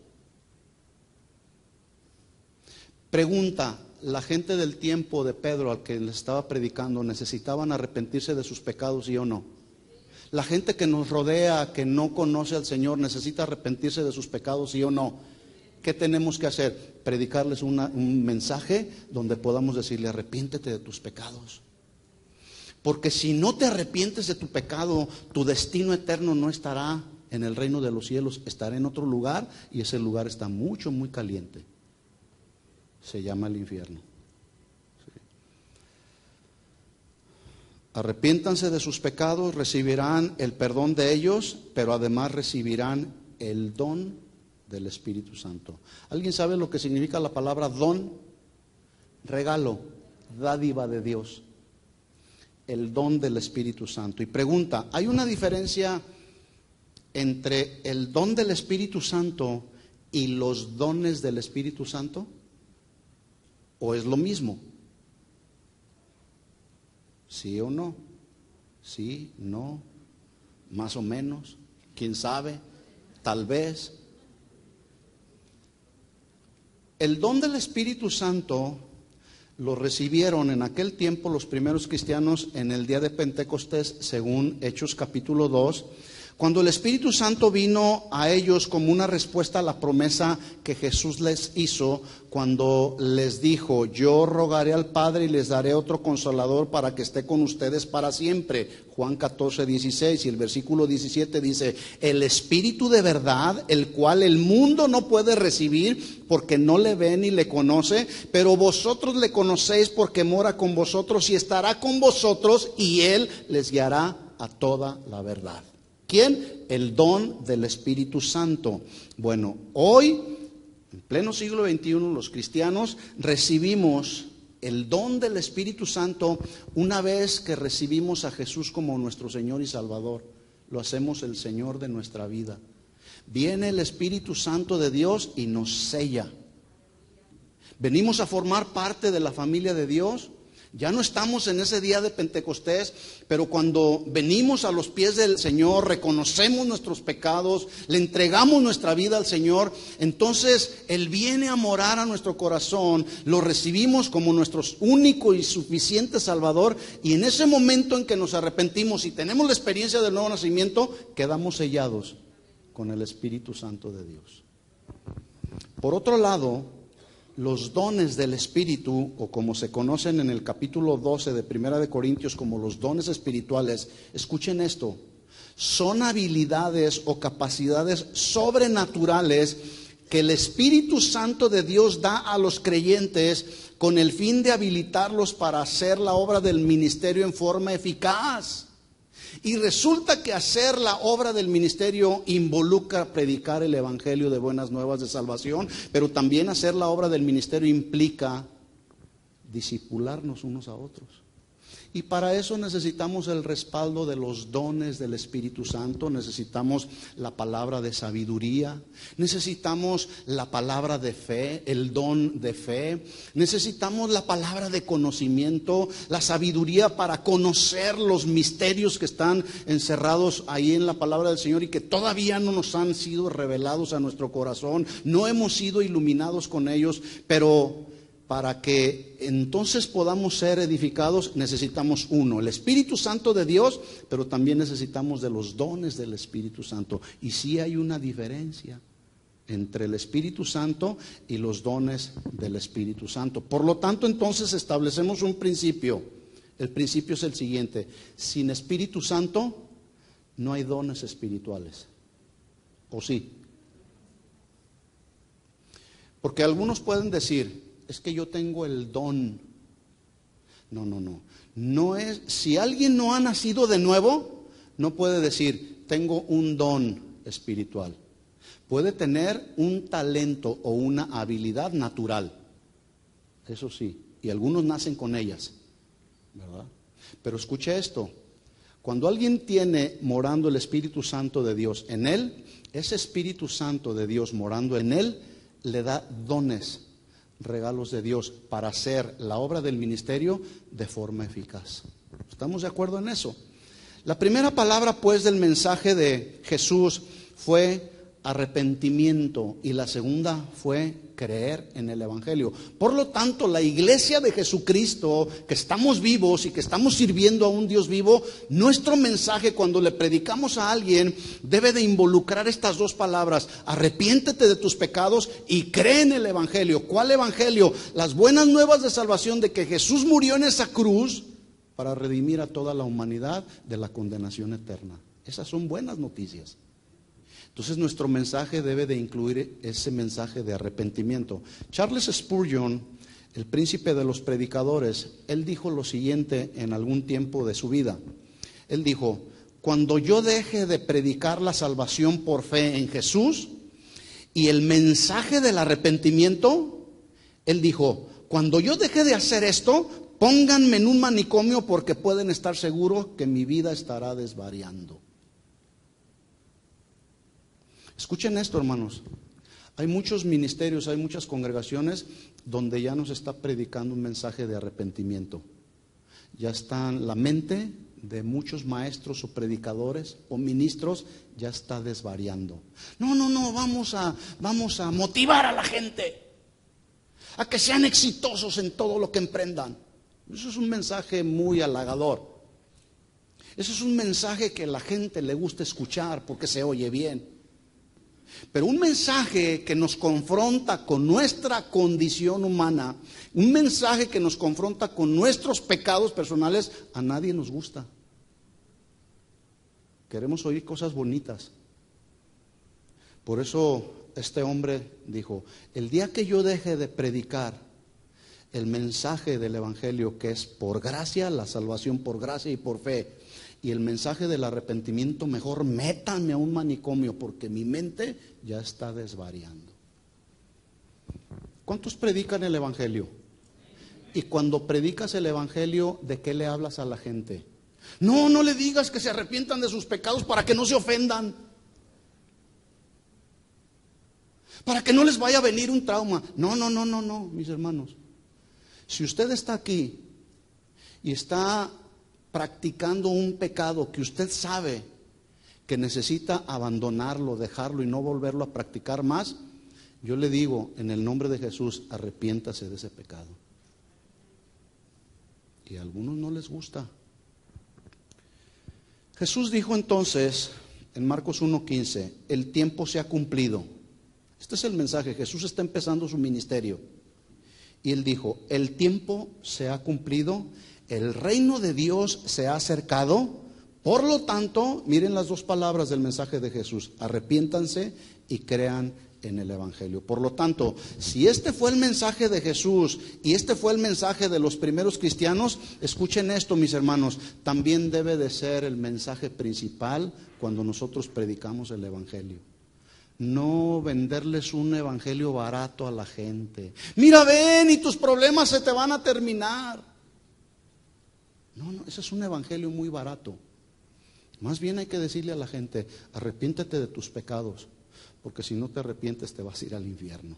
A: Pregunta: la gente del tiempo de Pedro al que les estaba predicando, ¿necesitaban arrepentirse de sus pecados, sí o no? La gente que nos rodea, que no conoce al Señor, ¿necesita arrepentirse de sus pecados, sí o no? ¿Qué tenemos que hacer? Predicarles un mensaje donde podamos decirle: arrepiéntete de tus pecados. Porque si no te arrepientes de tu pecado, tu destino eterno no estará en el reino de los cielos, estará en otro lugar, y ese lugar está muy caliente. Se llama el infierno. Sí. Arrepiéntanse de sus pecados, recibirán el perdón de ellos, pero además recibirán el don del Espíritu Santo. ¿Alguien sabe lo que significa la palabra don? Regalo, dádiva de Dios. El don del Espíritu Santo. Y pregunta: ¿hay una diferencia entre el don del Espíritu Santo y los dones del Espíritu Santo? ¿O es lo mismo? ¿Sí o no? ¿Sí? ¿No? ¿Más o menos? ¿Quién sabe? Tal vez. El don del Espíritu Santo lo recibieron en aquel tiempo los primeros cristianos en el día de Pentecostés, según Hechos capítulo 2, cuando el Espíritu Santo vino a ellos como una respuesta a la promesa que Jesús les hizo cuando les dijo: yo rogaré al Padre y les daré otro consolador para que esté con ustedes para siempre. Juan 14:16, y el versículo 17 dice: el Espíritu de verdad, el cual el mundo no puede recibir porque no le ve ni le conoce, pero vosotros le conocéis porque mora con vosotros y estará con vosotros, y Él les guiará a toda la verdad. ¿Quién? El don del Espíritu Santo. Bueno, hoy, en pleno siglo XXI, los cristianos recibimos el don del Espíritu Santo una vez que recibimos a Jesús como nuestro Señor y Salvador. Lo hacemos el Señor de nuestra vida. Viene el Espíritu Santo de Dios y nos sella. Venimos a formar parte de la familia de Dios. Ya no estamos en ese día de Pentecostés, pero cuando venimos a los pies del Señor, reconocemos nuestros pecados, le entregamos nuestra vida al Señor, entonces Él viene a morar a nuestro corazón, lo recibimos como nuestro único y suficiente Salvador, y en ese momento en que nos arrepentimos y tenemos la experiencia del nuevo nacimiento, quedamos sellados con el Espíritu Santo de Dios. Por otro lado, los dones del Espíritu, o como se conocen en el capítulo 12 de Primera de Corintios como los dones espirituales, escuchen esto: son habilidades o capacidades sobrenaturales que el Espíritu Santo de Dios da a los creyentes con el fin de habilitarlos para hacer la obra del ministerio en forma eficaz. Y resulta que hacer la obra del ministerio involucra predicar el evangelio de buenas nuevas de salvación, pero también hacer la obra del ministerio implica discipularnos unos a otros. Y para eso necesitamos el respaldo de los dones del Espíritu Santo, necesitamos la palabra de sabiduría, necesitamos la palabra de fe, el don de fe, necesitamos la palabra de conocimiento, la sabiduría para conocer los misterios que están encerrados ahí en la palabra del Señor y que todavía no nos han sido revelados a nuestro corazón, no hemos sido iluminados con ellos, pero para que entonces podamos ser edificados necesitamos uno, el Espíritu Santo de Dios, pero también necesitamos de los dones del Espíritu Santo. Y sí hay una diferencia entre el Espíritu Santo y los dones del Espíritu Santo. Por lo tanto, entonces establecemos un principio. El principio es el siguiente: sin Espíritu Santo no hay dones espirituales. ¿O sí? Porque algunos pueden decir: es que yo tengo el don. No. No es, si alguien no ha nacido de nuevo, no puede decir, tengo un don espiritual. Puede tener un talento o una habilidad natural. Eso sí, y algunos nacen con ellas, ¿verdad? Pero escuche esto. Cuando alguien tiene morando el Espíritu Santo de Dios en él, ese Espíritu Santo de Dios morando en él, le da dones, regalos de Dios para hacer la obra del ministerio de forma eficaz. ¿Estamos de acuerdo en eso? La primera palabra pues del mensaje de Jesús fue arrepentimiento y la segunda fue creer en el Evangelio. Por lo tanto, la iglesia de Jesucristo, que estamos vivos y que estamos sirviendo a un Dios vivo, nuestro mensaje cuando le predicamos a alguien debe de involucrar estas dos palabras: arrepiéntete de tus pecados y cree en el Evangelio. ¿Cuál Evangelio? Las buenas nuevas de salvación de que Jesús murió en esa cruz para redimir a toda la humanidad de la condenación eterna. Esas son buenas noticias. Entonces nuestro mensaje debe de incluir ese mensaje de arrepentimiento. Charles Spurgeon, el príncipe de los predicadores, él dijo lo siguiente en algún tiempo de su vida. Él dijo: cuando yo deje de predicar la salvación por fe en Jesús y el mensaje del arrepentimiento, él dijo, cuando yo deje de hacer esto, pónganme en un manicomio porque pueden estar seguros que mi vida estará desvariando. Escuchen esto, hermanos. Hay muchos ministerios, hay muchas congregaciones donde ya nos está predicando un mensaje de arrepentimiento. Ya está la mente de muchos maestros o predicadores o ministros ya está desvariando. No, vamos a motivar a la gente a que sean exitosos en todo lo que emprendan. Eso es un mensaje muy halagador. Eso es un mensaje que a la gente le gusta escuchar porque se oye bien. Pero un mensaje que nos confronta con nuestra condición humana, un mensaje que nos confronta con nuestros pecados personales, a nadie nos gusta. Queremos oír cosas bonitas. Por eso este hombre dijo: el día que yo deje de predicar el mensaje del Evangelio, que es por gracia, la salvación por gracia y por fe, y el mensaje del arrepentimiento, mejor métanme a un manicomio porque mi mente ya está desvariando. ¿Cuántos predican el Evangelio? Y cuando predicas el Evangelio, ¿de qué le hablas a la gente? No le digas que se arrepientan de sus pecados para que no se ofendan, para que no les vaya a venir un trauma. No, mis hermanos. Si usted está aquí y está practicando un pecado que usted sabe que necesita abandonarlo, dejarlo y no volverlo a practicar más, yo le digo, en el nombre de Jesús, arrepiéntase de ese pecado. Y a algunos no les gusta. Jesús dijo entonces en Marcos 1:15, el tiempo se ha cumplido. Este es el mensaje. Jesús está empezando su ministerio y él dijo: el tiempo se ha cumplido, el reino de Dios se ha acercado. Por lo tanto, miren las dos palabras del mensaje de Jesús: arrepiéntanse y crean en el Evangelio. Por lo tanto, si este fue el mensaje de Jesús y este fue el mensaje de los primeros cristianos, escuchen esto, mis hermanos, también debe de ser el mensaje principal cuando nosotros predicamos el Evangelio. No venderles un evangelio barato a la gente. Mira, ven y tus problemas se te van a terminar. No, no, ese es un evangelio muy barato. Más bien hay que decirle a la gente, arrepiéntete de tus pecados, porque si no te arrepientes te vas a ir al infierno.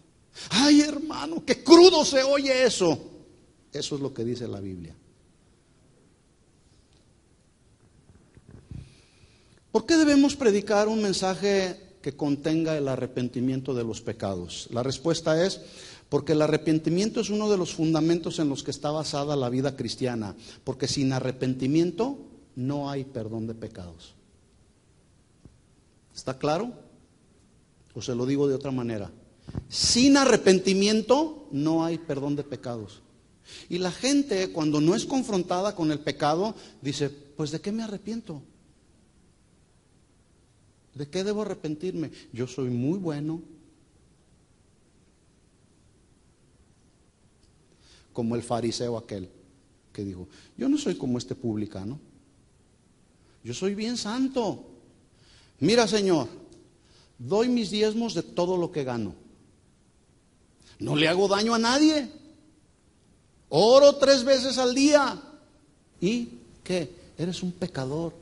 A: Ay, hermano, qué crudo se oye eso. Eso es lo que dice la Biblia. ¿Por qué debemos predicar un mensaje que contenga el arrepentimiento de los pecados? La respuesta es porque el arrepentimiento es uno de los fundamentos en los que está basada la vida cristiana, porque sin arrepentimiento no hay perdón de pecados. ¿Está claro? O se lo digo de otra manera. Sin arrepentimiento no hay perdón de pecados. Y la gente, cuando no es confrontada con el pecado, dice, pues ¿de qué me arrepiento? ¿De qué debo arrepentirme? Yo soy muy bueno. Como el fariseo aquel que dijo, yo no soy como este publicano. Yo soy bien santo. Mira, Señor, doy mis diezmos de todo lo que gano. No le hago daño a nadie. Oro 3 veces al día. ¿Y qué? Eres un pecador.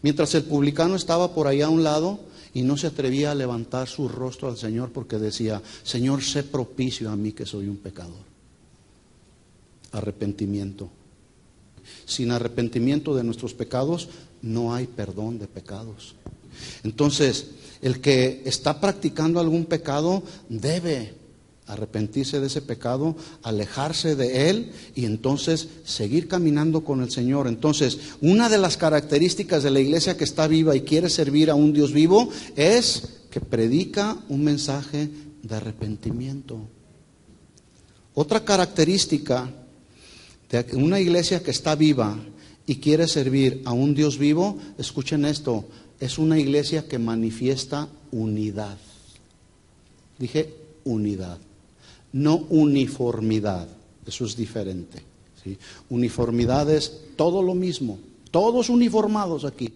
A: Mientras el publicano estaba por allá a un lado y no se atrevía a levantar su rostro al Señor porque decía, Señor, sé propicio a mí que soy un pecador. Arrepentimiento. Sin arrepentimiento de nuestros pecados no hay perdón de pecados. Entonces, el que está practicando algún pecado debe arrepentirse de ese pecado, alejarse de él y entonces seguir caminando con el Señor. Entonces, una de las características de la iglesia que está viva y quiere servir a un Dios vivo es que predica un mensaje de arrepentimiento. Otra característica de una iglesia que está viva y quiere servir a un Dios vivo, escuchen esto, es una iglesia que manifiesta unidad. Dije unidad. No uniformidad, eso es diferente, ¿sí? Uniformidad es todo lo mismo, todos uniformados aquí,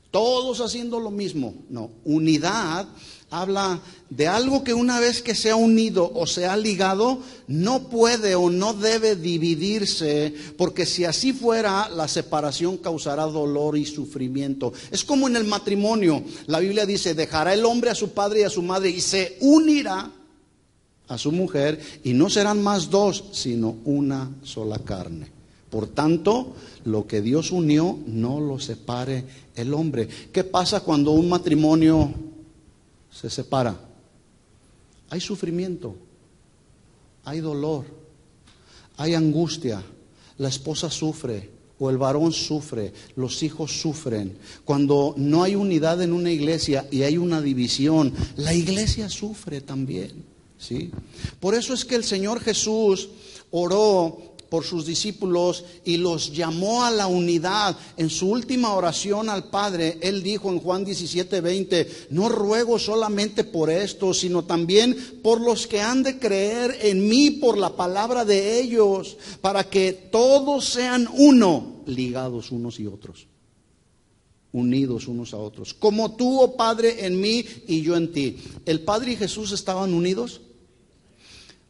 A: todos haciendo lo mismo. No, unidad habla de algo que una vez que se ha unido o se ha ligado, no puede o no debe dividirse, porque si así fuera, la separación causará dolor y sufrimiento. Es como en el matrimonio, la Biblia dice, dejará el hombre a su padre y a su madre y se unirá a su mujer y no serán más dos, sino una sola carne. Por tanto, lo que Dios unió, no lo separe el hombre. ¿Qué pasa cuando un matrimonio se separa? Hay sufrimiento, hay dolor, hay angustia, la esposa sufre o el varón sufre, los hijos sufren. Cuando no hay unidad en una iglesia y hay una división, la iglesia sufre también. ¿Sí? Por eso es que el Señor Jesús oró por sus discípulos y los llamó a la unidad. En su última oración al Padre, Él dijo en Juan 17:20, no ruego solamente por esto, sino también por los que han de creer en mí por la palabra de ellos, para que todos sean uno, ligados unos y otros. Unidos unos a otros. Como tú, oh Padre, en mí y yo en ti. ¿El Padre y Jesús estaban unidos?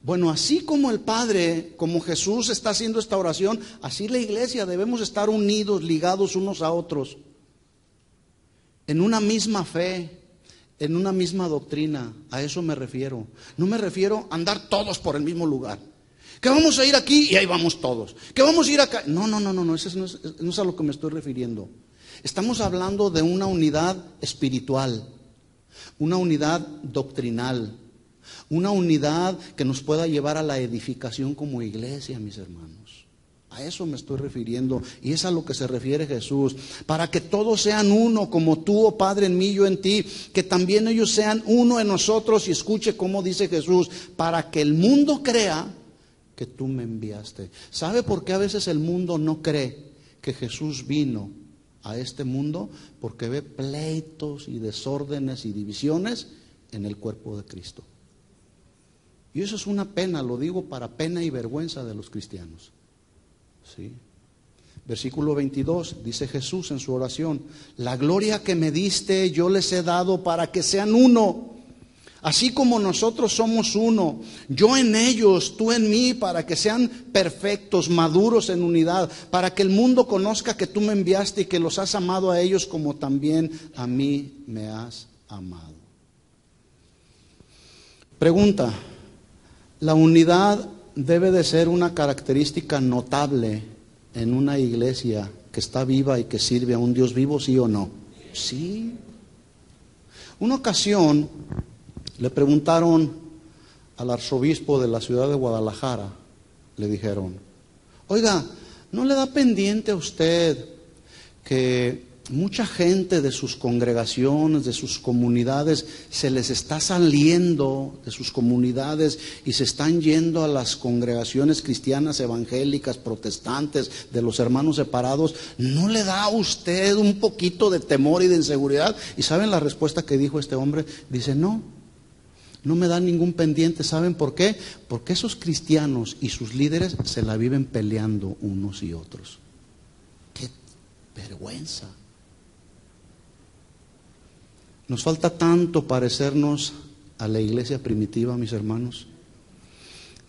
A: Bueno, así como el Padre, como Jesús está haciendo esta oración, así la iglesia debemos estar unidos, ligados unos a otros, en una misma fe, en una misma doctrina. A eso me refiero. No me refiero a andar todos por el mismo lugar. Que vamos a ir aquí y ahí vamos todos. Que vamos a ir acá. No, eso no es a lo que me estoy refiriendo. Estamos hablando de una unidad espiritual, una unidad doctrinal, una unidad que nos pueda llevar a la edificación como iglesia, mis hermanos. A eso me estoy refiriendo y es a lo que se refiere Jesús. Para que todos sean uno, como tú, oh Padre, en mí, yo en ti, que también ellos sean uno en nosotros. Y escuche cómo dice Jesús, para que el mundo crea que tú me enviaste. ¿Sabe por qué a veces el mundo no cree que Jesús vino a este mundo? Porque ve pleitos y desórdenes y divisiones en el cuerpo de Cristo. Y eso es una pena, lo digo para pena y vergüenza de los cristianos. ¿Sí? Versículo 22, dice Jesús en su oración, la gloria que me diste yo les he dado para que sean uno, Así como nosotros somos uno, yo en ellos, tú en mí, para que sean perfectos, maduros en unidad, para que el mundo conozca que tú me enviaste y que los has amado a ellos como también a mí me has amado. Pregunta: ¿la unidad debe de ser una característica notable en una iglesia que está viva y que sirve a un Dios vivo, sí o no? Sí. Una ocasión le preguntaron al arzobispo de la ciudad de Guadalajara, le dijeron: oiga, ¿no le da pendiente a usted que mucha gente de sus congregaciones, de sus comunidades, se les está saliendo de sus comunidades y se están yendo a las congregaciones cristianas, evangélicas, protestantes, de los hermanos separados? ¿No le da a usted un poquito de temor y de inseguridad? ¿Y saben la respuesta que dijo este hombre? Dice: no me da ningún pendiente. ¿Saben por qué? Porque esos cristianos y sus líderes se la viven peleando unos y otros. ¡Qué vergüenza! Nos falta tanto parecernos a la iglesia primitiva, mis hermanos.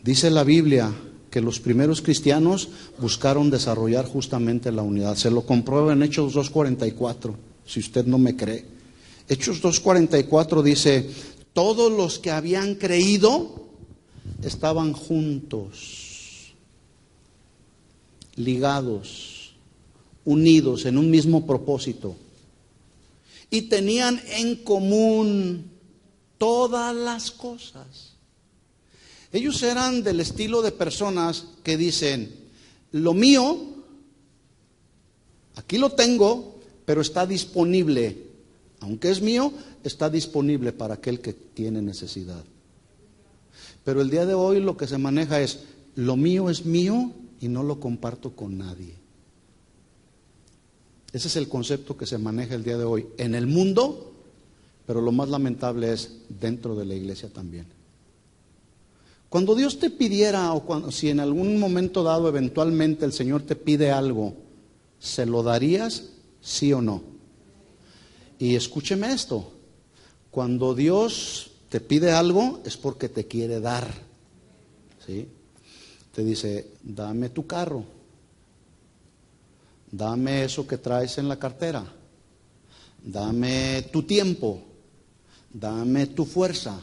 A: Dice la Biblia que los primeros cristianos buscaron desarrollar justamente la unidad. Se lo comprueba en Hechos 2:44, si usted no me cree. Hechos 2:44 dice: todos los que habían creído estaban juntos, ligados, unidos en un mismo propósito. Y tenían en común todas las cosas. Ellos eran del estilo de personas que dicen: lo mío, aquí lo tengo, pero está disponible. Aunque es mío, está disponible para aquel que tiene necesidad. Pero el día de hoy lo que se maneja es: lo mío es mío y no lo comparto con nadie. Ese es el concepto que se maneja el día de hoy en el mundo, pero lo más lamentable es dentro de la iglesia también. Cuando Dios te pidiera, o si en algún momento dado eventualmente el Señor te pide algo, ¿se lo darías, sí o no? Y escúcheme esto: cuando Dios te pide algo es porque te quiere dar, ¿sí? Te dice: dame tu carro, dame eso que traes en la cartera, dame tu tiempo, dame tu fuerza,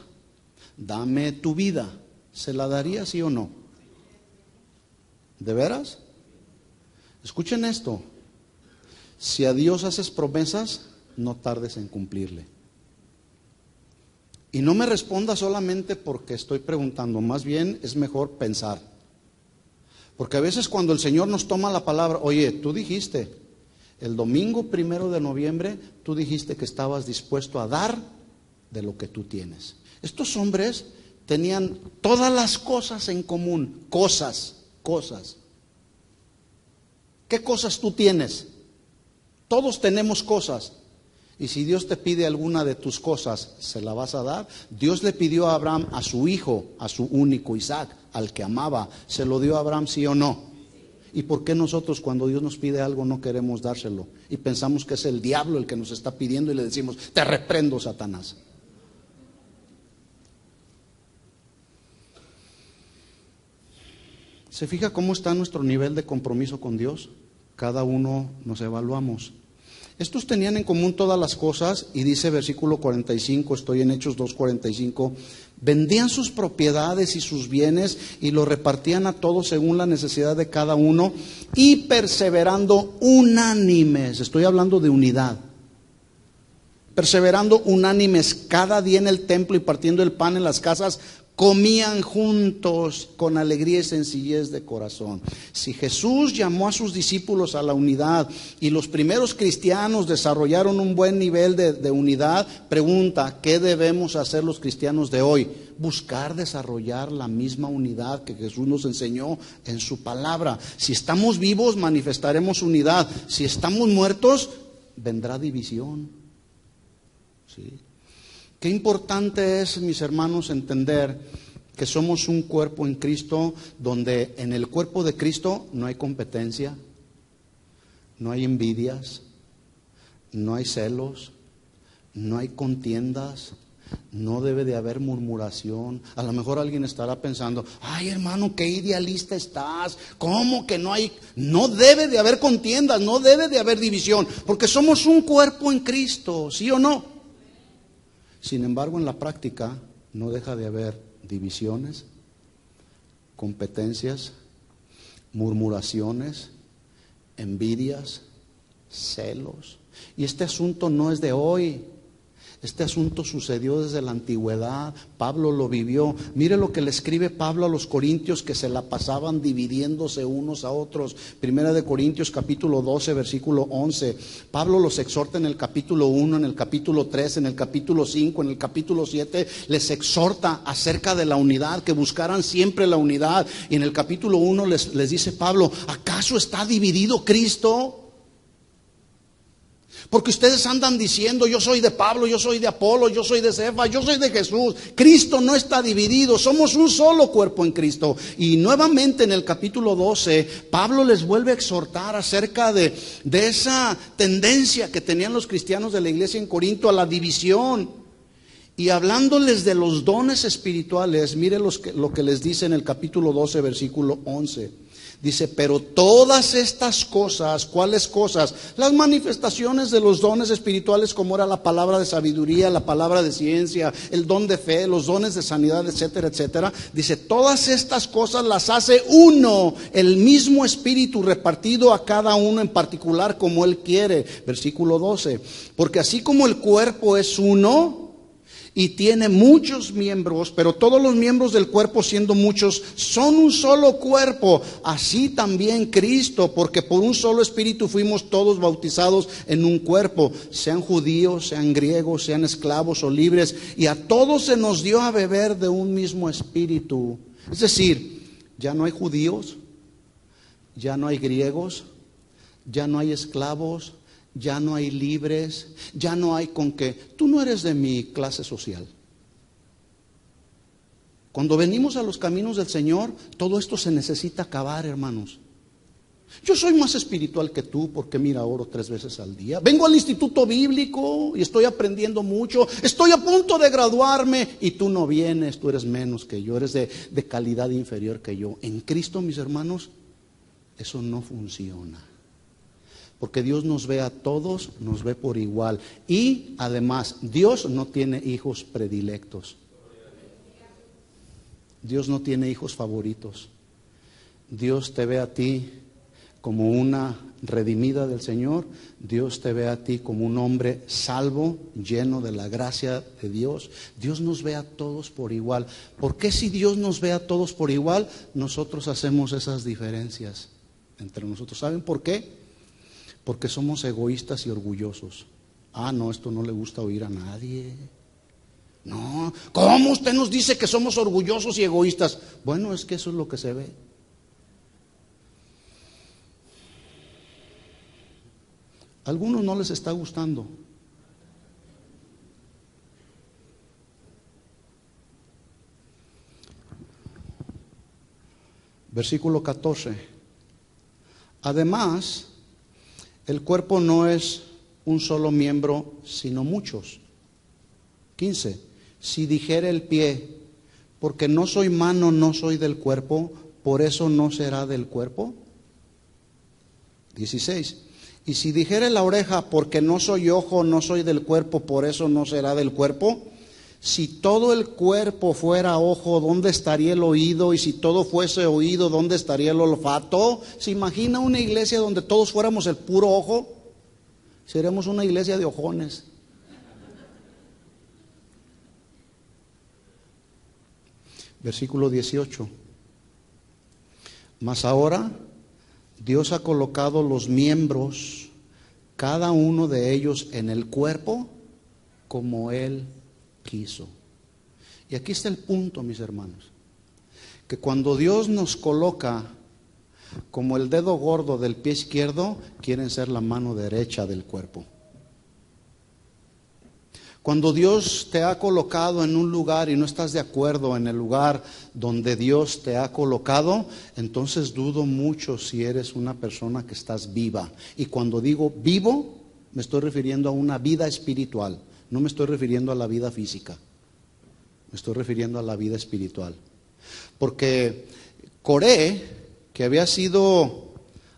A: dame tu vida. ¿Se la daría, sí o no? ¿De veras? Escuchen esto: si a Dios haces promesas, no tardes en cumplirle. Y no me responda solamente porque estoy preguntando, más bien es mejor pensar. Porque a veces cuando el Señor nos toma la palabra: oye, tú dijiste, el domingo 1 de noviembre, tú dijiste que estabas dispuesto a dar de lo que tú tienes. Estos hombres tenían todas las cosas en común. Cosas. ¿Qué cosas tú tienes? Todos tenemos cosas. Y si Dios te pide alguna de tus cosas, ¿se la vas a dar? Dios le pidió a Abraham a su hijo, a su único Isaac, al que amaba. ¿Se lo dio a Abraham, sí o no? ¿Y por qué nosotros cuando Dios nos pide algo no queremos dárselo? Y pensamos que es el diablo el que nos está pidiendo y le decimos: te reprendo, Satanás. ¿Se fija cómo está nuestro nivel de compromiso con Dios? Cada uno nos evaluamos. Estos tenían en común todas las cosas, y dice versículo 45, estoy en Hechos 2:45, vendían sus propiedades y sus bienes y lo repartían a todos según la necesidad de cada uno, y perseverando unánimes, estoy hablando de unidad, perseverando unánimes cada día en el templo y partiendo el pan en las casas, comían juntos con alegría y sencillez de corazón. Si Jesús llamó a sus discípulos a la unidad y los primeros cristianos desarrollaron un buen nivel de unidad, pregunta: ¿qué debemos hacer los cristianos de hoy? Buscar desarrollar la misma unidad que Jesús nos enseñó en su palabra. Si estamos vivos, manifestaremos unidad. Si estamos muertos, vendrá división. ¿Sí? Qué importante es, mis hermanos, entender que somos un cuerpo en Cristo, donde en el cuerpo de Cristo no hay competencia, no hay envidias, no hay celos, no hay contiendas, No debe de haber murmuración. A lo mejor alguien estará pensando, ay hermano, qué idealista estás. ¿Cómo que no hay? No debe de haber contiendas, no debe de haber división, porque somos un cuerpo en Cristo, ¿sí o no? Sin embargo, en la práctica no deja de haber divisiones, competencias, murmuraciones, envidias, celos. Y este asunto no es de hoy. Este asunto sucedió desde la antigüedad. Pablo lo vivió. Mire lo que le escribe Pablo a los corintios, que se la pasaban dividiéndose unos a otros. Primera de Corintios capítulo 12 versículo 11. Pablo los exhorta en el capítulo 1, en el capítulo 3, en el capítulo 5, en el capítulo 7. Les exhorta acerca de la unidad, que buscaran siempre la unidad. Y en el capítulo 1 les dice Pablo, ¿acaso está dividido Cristo? Porque ustedes andan diciendo, yo soy de Pablo, yo soy de Apolo, yo soy de Cefas, yo soy de Jesús. Cristo no está dividido, somos un solo cuerpo en Cristo. Y nuevamente en el capítulo 12, Pablo les vuelve a exhortar acerca de esa tendencia que tenían los cristianos de la iglesia en Corinto a la división. Y hablándoles de los dones espirituales, mire lo que les dice en el capítulo 12, versículo 11. Dice, pero todas estas cosas, ¿cuáles cosas? Las manifestaciones de los dones espirituales, como era la palabra de sabiduría, la palabra de ciencia, el don de fe, los dones de sanidad, etcétera, etcétera. Dice, todas estas cosas las hace uno, el mismo Espíritu, repartido a cada uno en particular como Él quiere. Versículo 12, porque así como el cuerpo es uno y tiene muchos miembros, pero todos los miembros del cuerpo, siendo muchos, son un solo cuerpo. Así también Cristo, porque por un solo Espíritu fuimos todos bautizados en un cuerpo, sean judíos, sean griegos, sean esclavos o libres, y a todos se nos dio a beber de un mismo Espíritu. Es decir, ya no hay judíos, ya no hay griegos, ya no hay esclavos, ya no hay libres, ya no hay con que tú no eres de mi clase social. Cuando venimos a los caminos del Señor, todo esto se necesita acabar, hermanos. Yo soy más espiritual que tú porque mira, oro 3 veces al día. Vengo al instituto bíblico y estoy aprendiendo mucho. Estoy a punto de graduarme y tú no vienes, tú eres menos que yo, eres de calidad inferior que yo. En Cristo, mis hermanos, eso no funciona. Porque Dios nos ve a todos, nos ve por igual. Y además, Dios no tiene hijos predilectos. Dios no tiene hijos favoritos. Dios te ve a ti como una redimida del Señor. Dios te ve a ti como un hombre salvo, lleno de la gracia de Dios. Dios nos ve a todos por igual. ¿Por qué si Dios nos ve a todos por igual, nosotros hacemos esas diferencias entre nosotros? ¿Saben por qué? Porque somos egoístas y orgullosos. Ah, no, esto no le gusta oír a nadie. No, ¿cómo usted nos dice que somos orgullosos y egoístas? Bueno, es que eso es lo que se ve. A algunos no les está gustando. Versículo 14. Además, el cuerpo no es un solo miembro, sino muchos. 15. Si dijere el pie, porque no soy mano, no soy del cuerpo, por eso no será del cuerpo. 16. Y si dijere la oreja, porque no soy ojo, no soy del cuerpo, por eso no será del cuerpo. Si todo el cuerpo fuera ojo, ¿dónde estaría el oído? Y si todo fuese oído, ¿dónde estaría el olfato? ¿Se imagina una iglesia donde todos fuéramos el puro ojo? Seremos una iglesia de ojones. Versículo 18. Mas ahora Dios ha colocado los miembros, cada uno de ellos en el cuerpo, como Él quiso. Y aquí está el punto, mis hermanos, que cuando Dios nos coloca como el dedo gordo del pie izquierdo, quieren ser la mano derecha del cuerpo. Cuando Dios te ha colocado en un lugar y no estás de acuerdo en el lugar donde Dios te ha colocado, entonces dudo mucho si eres una persona que estás viva. Y cuando digo vivo, me estoy refiriendo a una vida espiritual. No me estoy refiriendo a la vida física. Me estoy refiriendo a la vida espiritual. Porque Coré, que había sido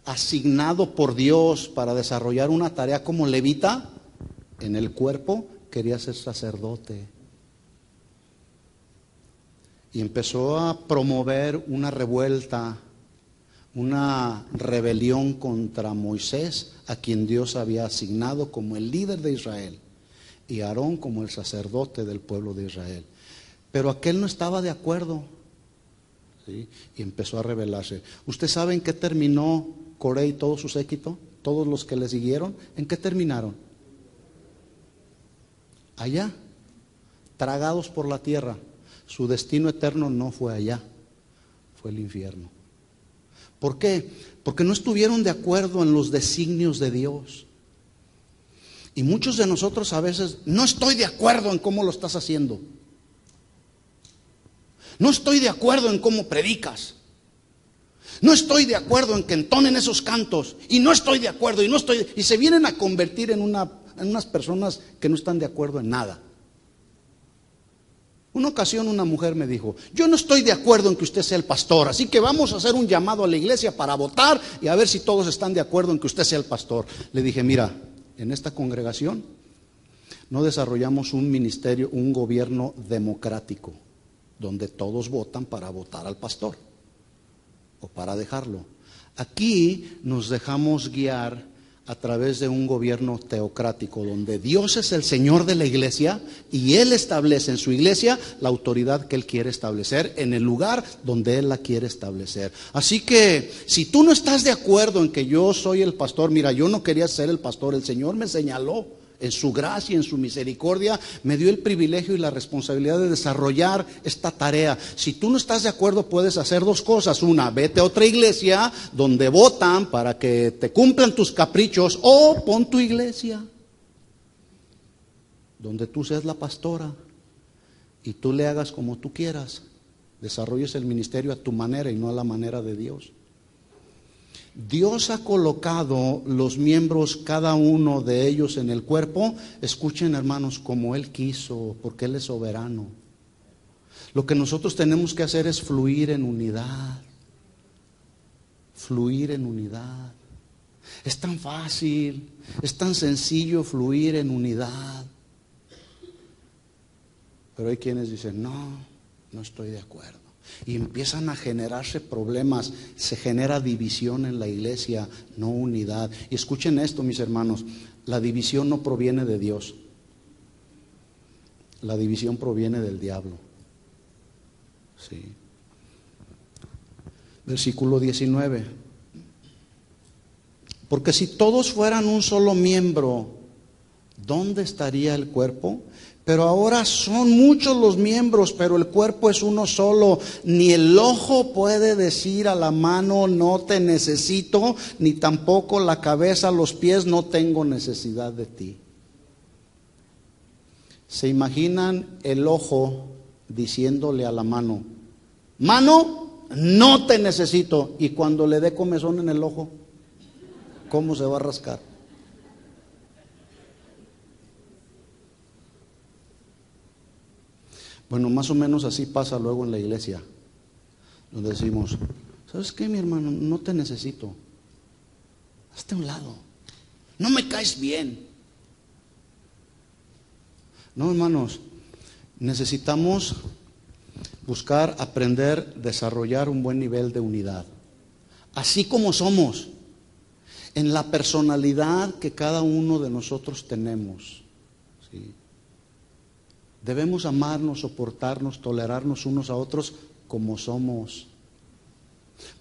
A: asignado por Dios para desarrollar una tarea como levita, en el cuerpo quería ser sacerdote. Y empezó a promover una revuelta, una rebelión contra Moisés, a quien Dios había asignado como el líder de Israel, y Aarón como el sacerdote del pueblo de Israel. Pero aquel no estaba de acuerdo, ¿sí? Y empezó a rebelarse. ¿Usted sabe en qué terminó Coré y todo su séquito? Todos los que le siguieron, ¿en qué terminaron? Allá, tragados por la tierra. Su destino eterno no fue allá, fue el infierno. ¿Por qué? Porque no estuvieron de acuerdo en los designios de Dios. Y muchos de nosotros a veces no estoy de acuerdo en cómo lo estás haciendo. No estoy de acuerdo en cómo predicas. No estoy de acuerdo en que entonen esos cantos. Y no estoy de acuerdo. Y se vienen a convertir en unas personas que no están de acuerdo en nada. Una ocasión una mujer me dijo: yo no estoy de acuerdo en que usted sea el pastor, así que vamos a hacer un llamado a la iglesia para votar y a ver si todos están de acuerdo en que usted sea el pastor. Le dije: mira, en esta congregación no desarrollamos un ministerio, un gobierno democrático, donde todos votan para votar al pastor o para dejarlo. Aquí nos dejamos guiar a través de un gobierno teocrático, donde Dios es el Señor de la iglesia y Él establece en su iglesia la autoridad que Él quiere establecer en el lugar donde Él la quiere establecer. Así que si tú no estás de acuerdo en que yo soy el pastor, mira, yo no quería ser el pastor, el Señor me señaló. En su gracia y en su misericordia me dio el privilegio y la responsabilidad de desarrollar esta tarea. Si tú no estás de acuerdo, puedes hacer dos cosas. Una, vete a otra iglesia donde votan para que te cumplan tus caprichos, o pon tu iglesia donde tú seas la pastora y tú le hagas como tú quieras. Desarrolles el ministerio a tu manera y no a la manera de Dios. Dios ha colocado los miembros, cada uno de ellos en el cuerpo, escuchen hermanos, como Él quiso, porque Él es soberano. Lo que nosotros tenemos que hacer es fluir en unidad. Fluir en unidad. Es tan fácil, es tan sencillo fluir en unidad. Pero hay quienes dicen: no estoy de acuerdo. Y empiezan a generarse problemas, se genera división en la iglesia, no unidad. Y escuchen esto, mis hermanos, la división no proviene de Dios, la división proviene del diablo. Sí. Versículo 19. Porque si todos fueran un solo miembro, ¿dónde estaría el cuerpo? Pero ahora son muchos los miembros, pero el cuerpo es uno solo. Ni el ojo puede decir a la mano: no te necesito, ni tampoco la cabeza a los pies: no tengo necesidad de ti. ¿Se imaginan el ojo diciéndole a la mano: mano, no te necesito? Y cuando le dé comezón en el ojo, ¿cómo se va a rascar? Bueno, más o menos así pasa luego en la iglesia, donde decimos: ¿sabes qué, mi hermano? No te necesito. Hazte a un lado. No me caes bien. No, hermanos, necesitamos buscar, aprender, desarrollar un buen nivel de unidad. Así como somos, en la personalidad que cada uno de nosotros tenemos. ¿Sí? Debemos amarnos, soportarnos, tolerarnos unos a otros como somos.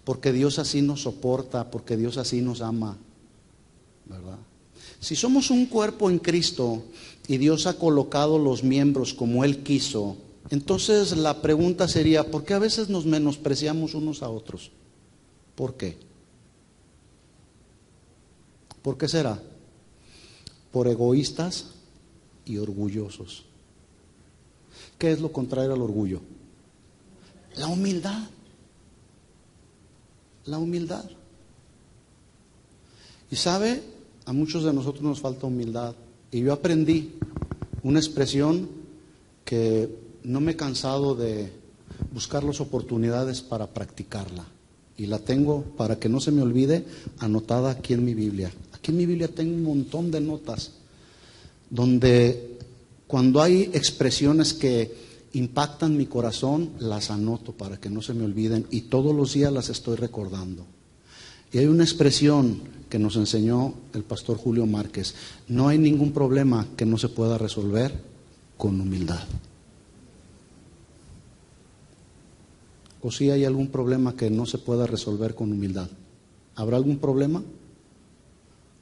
A: Porque Dios así nos soporta, porque Dios así nos ama, ¿verdad? Si somos un cuerpo en Cristo y Dios ha colocado los miembros como Él quiso, entonces la pregunta sería: ¿por qué a veces nos menospreciamos unos a otros? ¿Por qué? ¿Por qué será? Por egoístas y orgullosos. ¿Qué es lo contrario al orgullo? La humildad. La humildad. Y sabe, a muchos de nosotros nos falta humildad. Y yo aprendí una expresión que no me he cansado de buscar las oportunidades para practicarla. Y la tengo, para que no se me olvide, anotada aquí en mi Biblia. Aquí en mi Biblia tengo un montón de notas donde cuando hay expresiones que impactan mi corazón, las anoto para que no se me olviden y todos los días las estoy recordando. Y hay una expresión que nos enseñó el pastor Julio Márquez: no hay ningún problema que no se pueda resolver con humildad. ¿O sí hay algún problema que no se pueda resolver con humildad? ¿Habrá algún problema?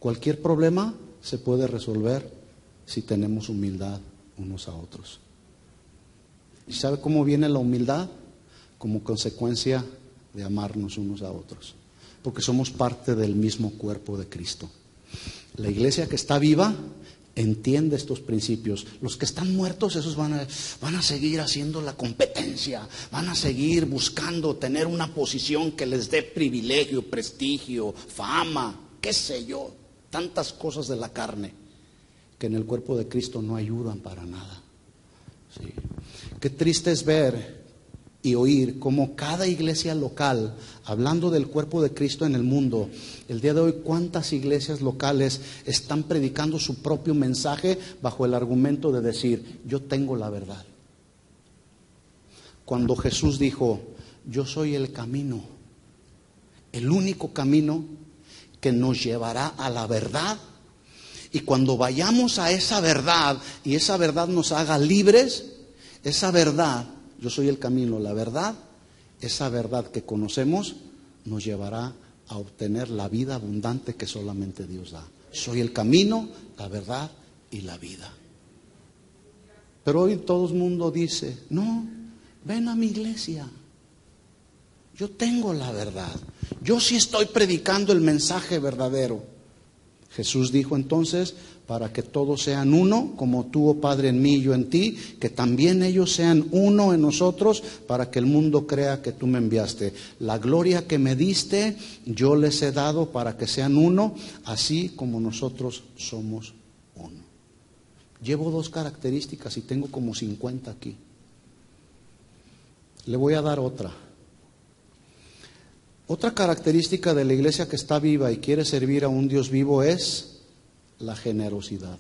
A: Cualquier problema se puede resolver si tenemos humildad unos a otros. ¿Y sabe cómo viene la humildad? Como consecuencia de amarnos unos a otros, porque somos parte del mismo cuerpo de Cristo. La iglesia que está viva entiende estos principios. Los que están muertos, esos van a seguir haciendo la competencia, van a seguir buscando tener una posición que les dé privilegio, prestigio, fama, qué sé yo, tantas cosas de la carne que en el cuerpo de Cristo no ayudan para nada. Sí. Qué triste es ver y oír cómo cada iglesia local, hablando del cuerpo de Cristo en el mundo, el día de hoy cuántas iglesias locales están predicando su propio mensaje bajo el argumento de decir: yo tengo la verdad. Cuando Jesús dijo: yo soy el camino, el único camino que nos llevará a la verdad, y cuando vayamos a esa verdad y esa verdad nos haga libres, esa verdad, yo soy el camino, la verdad, esa verdad que conocemos nos llevará a obtener la vida abundante que solamente Dios da. Soy el camino, la verdad y la vida. Pero hoy todo el mundo dice: no, ven a mi iglesia, yo tengo la verdad, yo sí estoy predicando el mensaje verdadero. Jesús dijo entonces: para que todos sean uno, como tú, oh Padre, en mí y yo en ti, que también ellos sean uno en nosotros, para que el mundo crea que tú me enviaste. La gloria que me diste, yo les he dado para que sean uno, así como nosotros somos uno. Llevo 2 características y tengo como 50 aquí. Le voy a dar otra. Otra característica de la iglesia que está viva y quiere servir a un Dios vivo es la generosidad.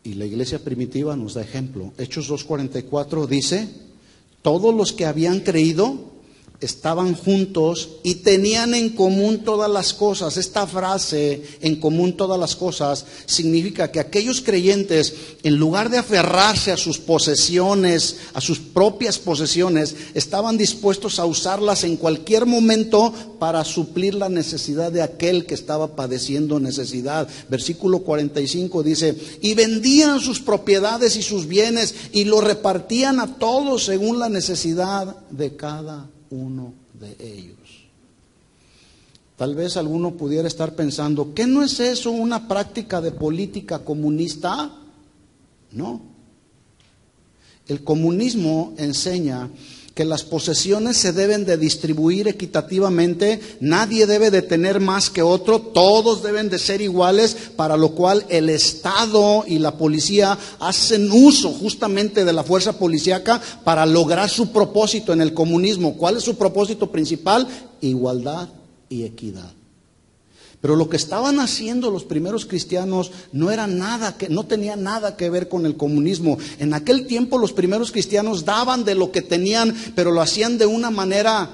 A: Y la iglesia primitiva nos da ejemplo. Hechos 2:44 dice: todos los que habían creído estaban juntos y tenían en común todas las cosas. Esta frase, en común todas las cosas, significa que aquellos creyentes, en lugar de aferrarse a sus posesiones, a sus propias posesiones, estaban dispuestos a usarlas en cualquier momento para suplir la necesidad de aquel que estaba padeciendo necesidad. Versículo 45 dice: y vendían sus propiedades y sus bienes y lo repartían a todos según la necesidad de cada uno de ellos. Tal vez alguno pudiera estar pensando: ¿qué no es eso una práctica de política comunista? No. El comunismo enseña que las posesiones se deben de distribuir equitativamente, nadie debe de tener más que otro, todos deben de ser iguales, para lo cual el Estado y la policía hacen uso justamente de la fuerza policíaca para lograr su propósito en el comunismo. ¿Cuál es su propósito principal? Igualdad y equidad. Pero lo que estaban haciendo los primeros cristianos no tenía nada que ver con el comunismo. En aquel tiempo los primeros cristianos daban de lo que tenían, pero lo hacían de una manera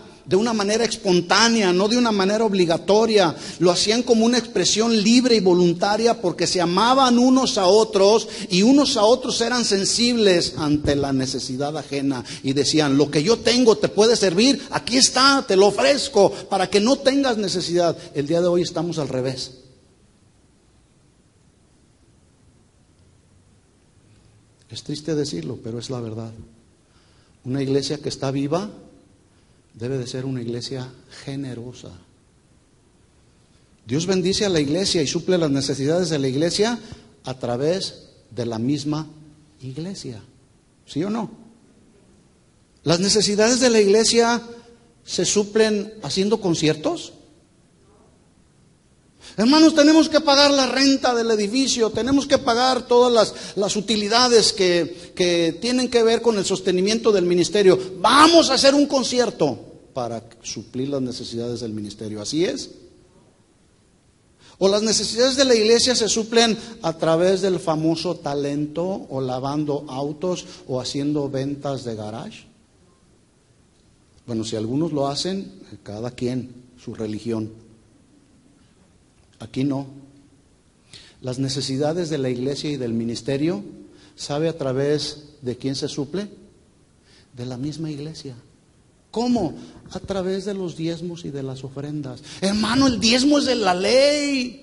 A: espontánea, no de una manera obligatoria. Lo hacían como una expresión libre y voluntaria, porque se amaban unos a otros y unos a otros eran sensibles ante la necesidad ajena y decían: lo que yo tengo te puede servir, aquí está, te lo ofrezco para que no tengas necesidad. El día de hoy estamos al revés. Es triste decirlo, pero es la verdad. Una iglesia que está viva debe de ser una iglesia generosa. Dios bendice a la iglesia y suple las necesidades de la iglesia a través de la misma iglesia. ¿Sí o no? ¿Las necesidades de la iglesia se suplen haciendo conciertos? Hermanos, tenemos que pagar la renta del edificio, tenemos que pagar todas las utilidades que tienen que ver con el sostenimiento del ministerio. Vamos a hacer un concierto para suplir las necesidades del ministerio. ¿Así es? O las necesidades de la iglesia se suplen a través del famoso talento, o lavando autos, o haciendo ventas de garage. Bueno, si algunos lo hacen, cada quien, su religión. Aquí no. Las necesidades de la iglesia y del ministerio, ¿sabe a través de quién se suple? De la misma iglesia. ¿Cómo? A través de los diezmos y de las ofrendas. Hermano, el diezmo es de la ley.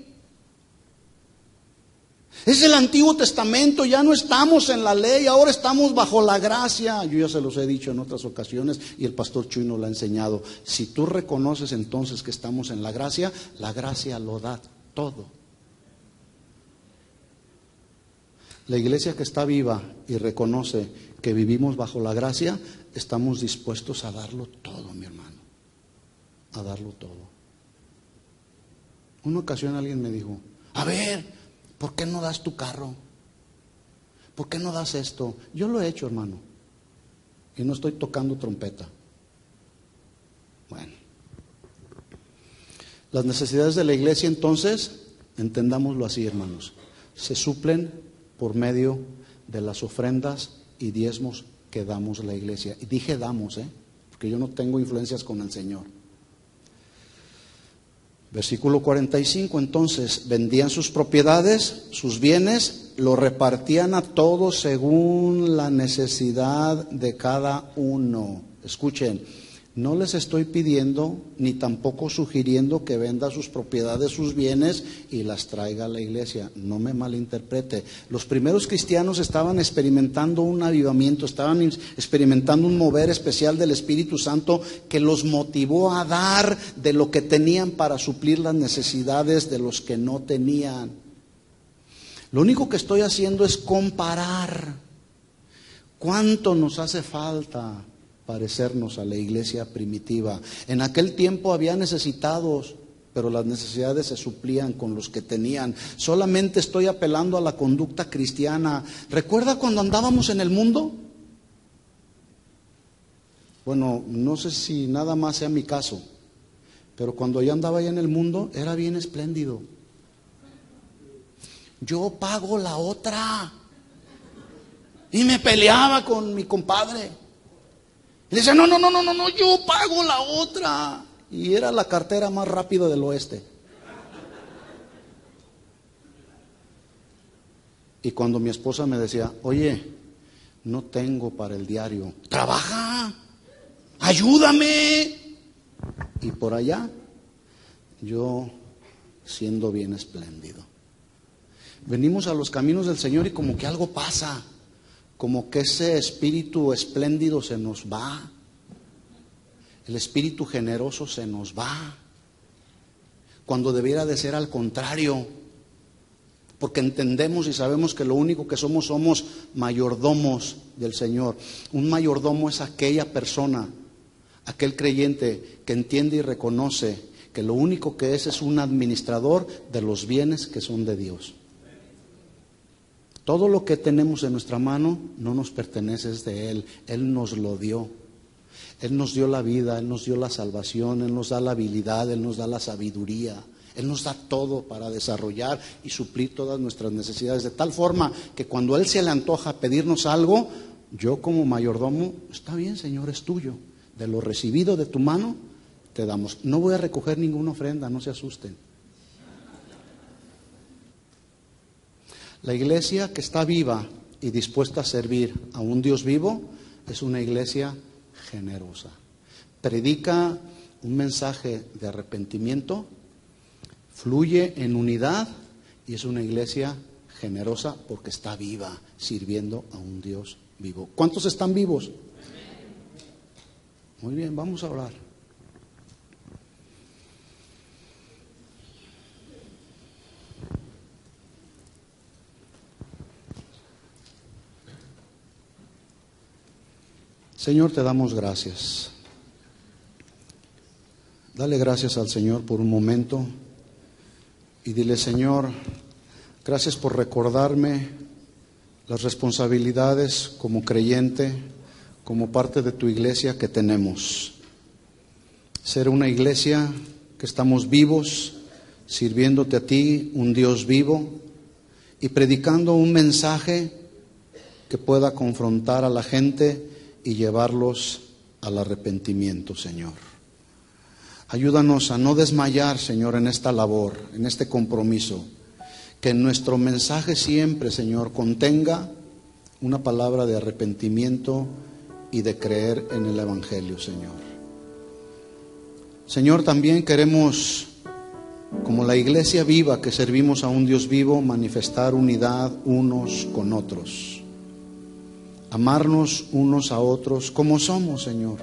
A: Es el Antiguo Testamento, ya no estamos en la ley, ahora estamos bajo la gracia. Yo ya se los he dicho en otras ocasiones y el pastor Chuy nos lo ha enseñado. Si tú reconoces entonces que estamos en la gracia lo da todo. La iglesia que está viva y reconoce que vivimos bajo la gracia, estamos dispuestos a darlo todo, mi hermano, a darlo todo. Una ocasión alguien me dijo, a ver, ¿por qué no das tu carro? ¿Por qué no das esto? Yo lo he hecho, hermano, y no estoy tocando trompeta. Bueno, las necesidades de la iglesia entonces, entendámoslo así, hermanos, se suplen por medio de las ofrendas y diezmos que damos a la iglesia. Y dije damos, porque yo no tengo influencias con el Señor. Versículo 45, entonces, vendían sus propiedades, sus bienes, lo repartían a todos según la necesidad de cada uno. Escuchen, no les estoy pidiendo ni tampoco sugiriendo que venda sus propiedades, sus bienes y las traiga a la iglesia. No me malinterprete. Los primeros cristianos estaban experimentando un avivamiento, estaban experimentando un mover especial del Espíritu Santo que los motivó a dar de lo que tenían para suplir las necesidades de los que no tenían. Lo único que estoy haciendo es comparar cuánto nos hace falta parecernos a la iglesia primitiva. En aquel tiempo había necesitados, pero las necesidades se suplían con los que tenían. Solamente estoy apelando a la conducta cristiana. ¿Recuerda cuando andábamos en el mundo? Bueno, no sé si nada más sea mi caso, pero cuando yo andaba allá en el mundo era bien espléndido. Yo pago la otra. Y me peleaba con mi compadre. Y le decía, no, yo pago la otra. Y era la cartera más rápida del oeste. Y cuando mi esposa me decía, oye, no tengo para el diario. Trabaja, ayúdame. Y por allá, yo siendo bien espléndido. Venimos a los caminos del Señor y como que algo pasa. Como que ese espíritu espléndido se nos va, el espíritu generoso se nos va, cuando debiera de ser al contrario, porque entendemos y sabemos que lo único que somos mayordomos del Señor. Un mayordomo es aquella persona, aquel creyente que entiende y reconoce que lo único que es un administrador de los bienes que son de Dios. Todo lo que tenemos en nuestra mano no nos pertenece, es de Él. Él nos lo dio. Él nos dio la vida, Él nos dio la salvación, Él nos da la habilidad, Él nos da la sabiduría. Él nos da todo para desarrollar y suplir todas nuestras necesidades. De tal forma que cuando Él se le antoja pedirnos algo, yo como mayordomo, está bien, Señor, es tuyo. De lo recibido de tu mano, te damos. No voy a recoger ninguna ofrenda, no se asusten. La iglesia que está viva y dispuesta a servir a un Dios vivo es una iglesia generosa. Predica un mensaje de arrepentimiento, fluye en unidad y es una iglesia generosa porque está viva, sirviendo a un Dios vivo. ¿Cuántos están vivos? Muy bien, vamos a orar. Señor, te damos gracias. Dale gracias al Señor por un momento y dile: Señor, gracias por recordarme las responsabilidades como creyente, como parte de tu iglesia que tenemos. Ser una iglesia que estamos vivos, sirviéndote a ti, un Dios vivo, y predicando un mensaje que pueda confrontar a la gente y llevarlos al arrepentimiento, Señor. Ayúdanos a no desmayar, Señor, en esta labor, en este compromiso. Que nuestro mensaje siempre, Señor, contenga una palabra de arrepentimiento y de creer en el Evangelio, Señor. Señor, también queremos, como la iglesia viva que servimos a un Dios vivo, manifestar unidad unos con otros. Amarnos unos a otros como somos, Señor.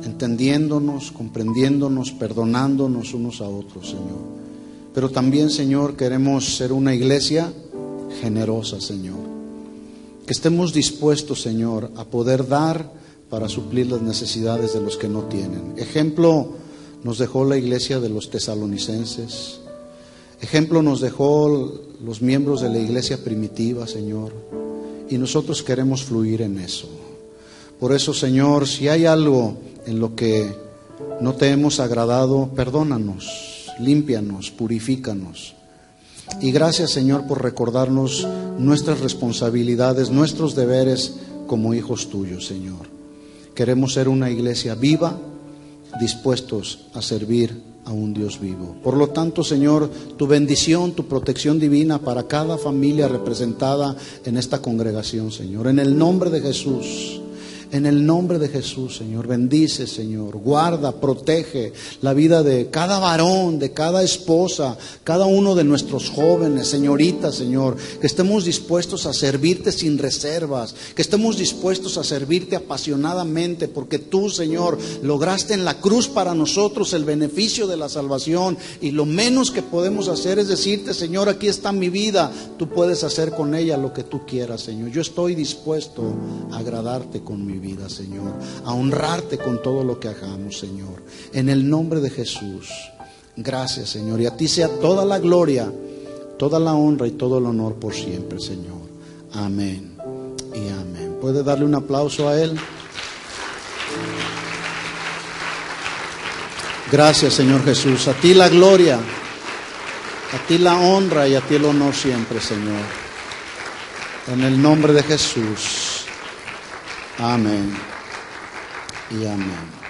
A: Entendiéndonos, comprendiéndonos, perdonándonos unos a otros, Señor. Pero también, Señor, queremos ser una iglesia generosa, Señor. Que estemos dispuestos, Señor, a poder dar para suplir las necesidades de los que no tienen. Ejemplo nos dejó la iglesia de los tesalonicenses. Ejemplo nos dejó los miembros de la iglesia primitiva, Señor. Y nosotros queremos fluir en eso. Por eso, Señor, si hay algo en lo que no te hemos agradado, perdónanos. Límpianos, purifícanos. Y gracias, Señor, por recordarnos nuestras responsabilidades, nuestros deberes como hijos tuyos, Señor. Queremos ser una iglesia viva, dispuestos a servir a un Dios vivo. Por lo tanto, Señor, tu bendición, tu protección divina para cada familia representada en esta congregación, Señor. En el nombre de Jesús. En el nombre de Jesús, Señor, bendice, Señor, guarda, protege la vida de cada varón, de cada esposa, cada uno de nuestros jóvenes, señoritas, Señor, que estemos dispuestos a servirte sin reservas, que estemos dispuestos a servirte apasionadamente, porque tú, Señor, lograste en la cruz para nosotros el beneficio de la salvación, y lo menos que podemos hacer es decirte: Señor, aquí está mi vida, tú puedes hacer con ella lo que tú quieras, Señor. Yo estoy dispuesto a agradarte con mi vida, Señor, a honrarte con todo lo que hagamos, Señor, en el nombre de Jesús. Gracias, Señor, y a ti sea toda la gloria, toda la honra y todo el honor por siempre, Señor. Amén y amén. ¿Puede darle un aplauso a Él? Gracias, Señor Jesús. A ti la gloria, a ti la honra y a ti el honor siempre, Señor, en el nombre de Jesús. Amén y amén.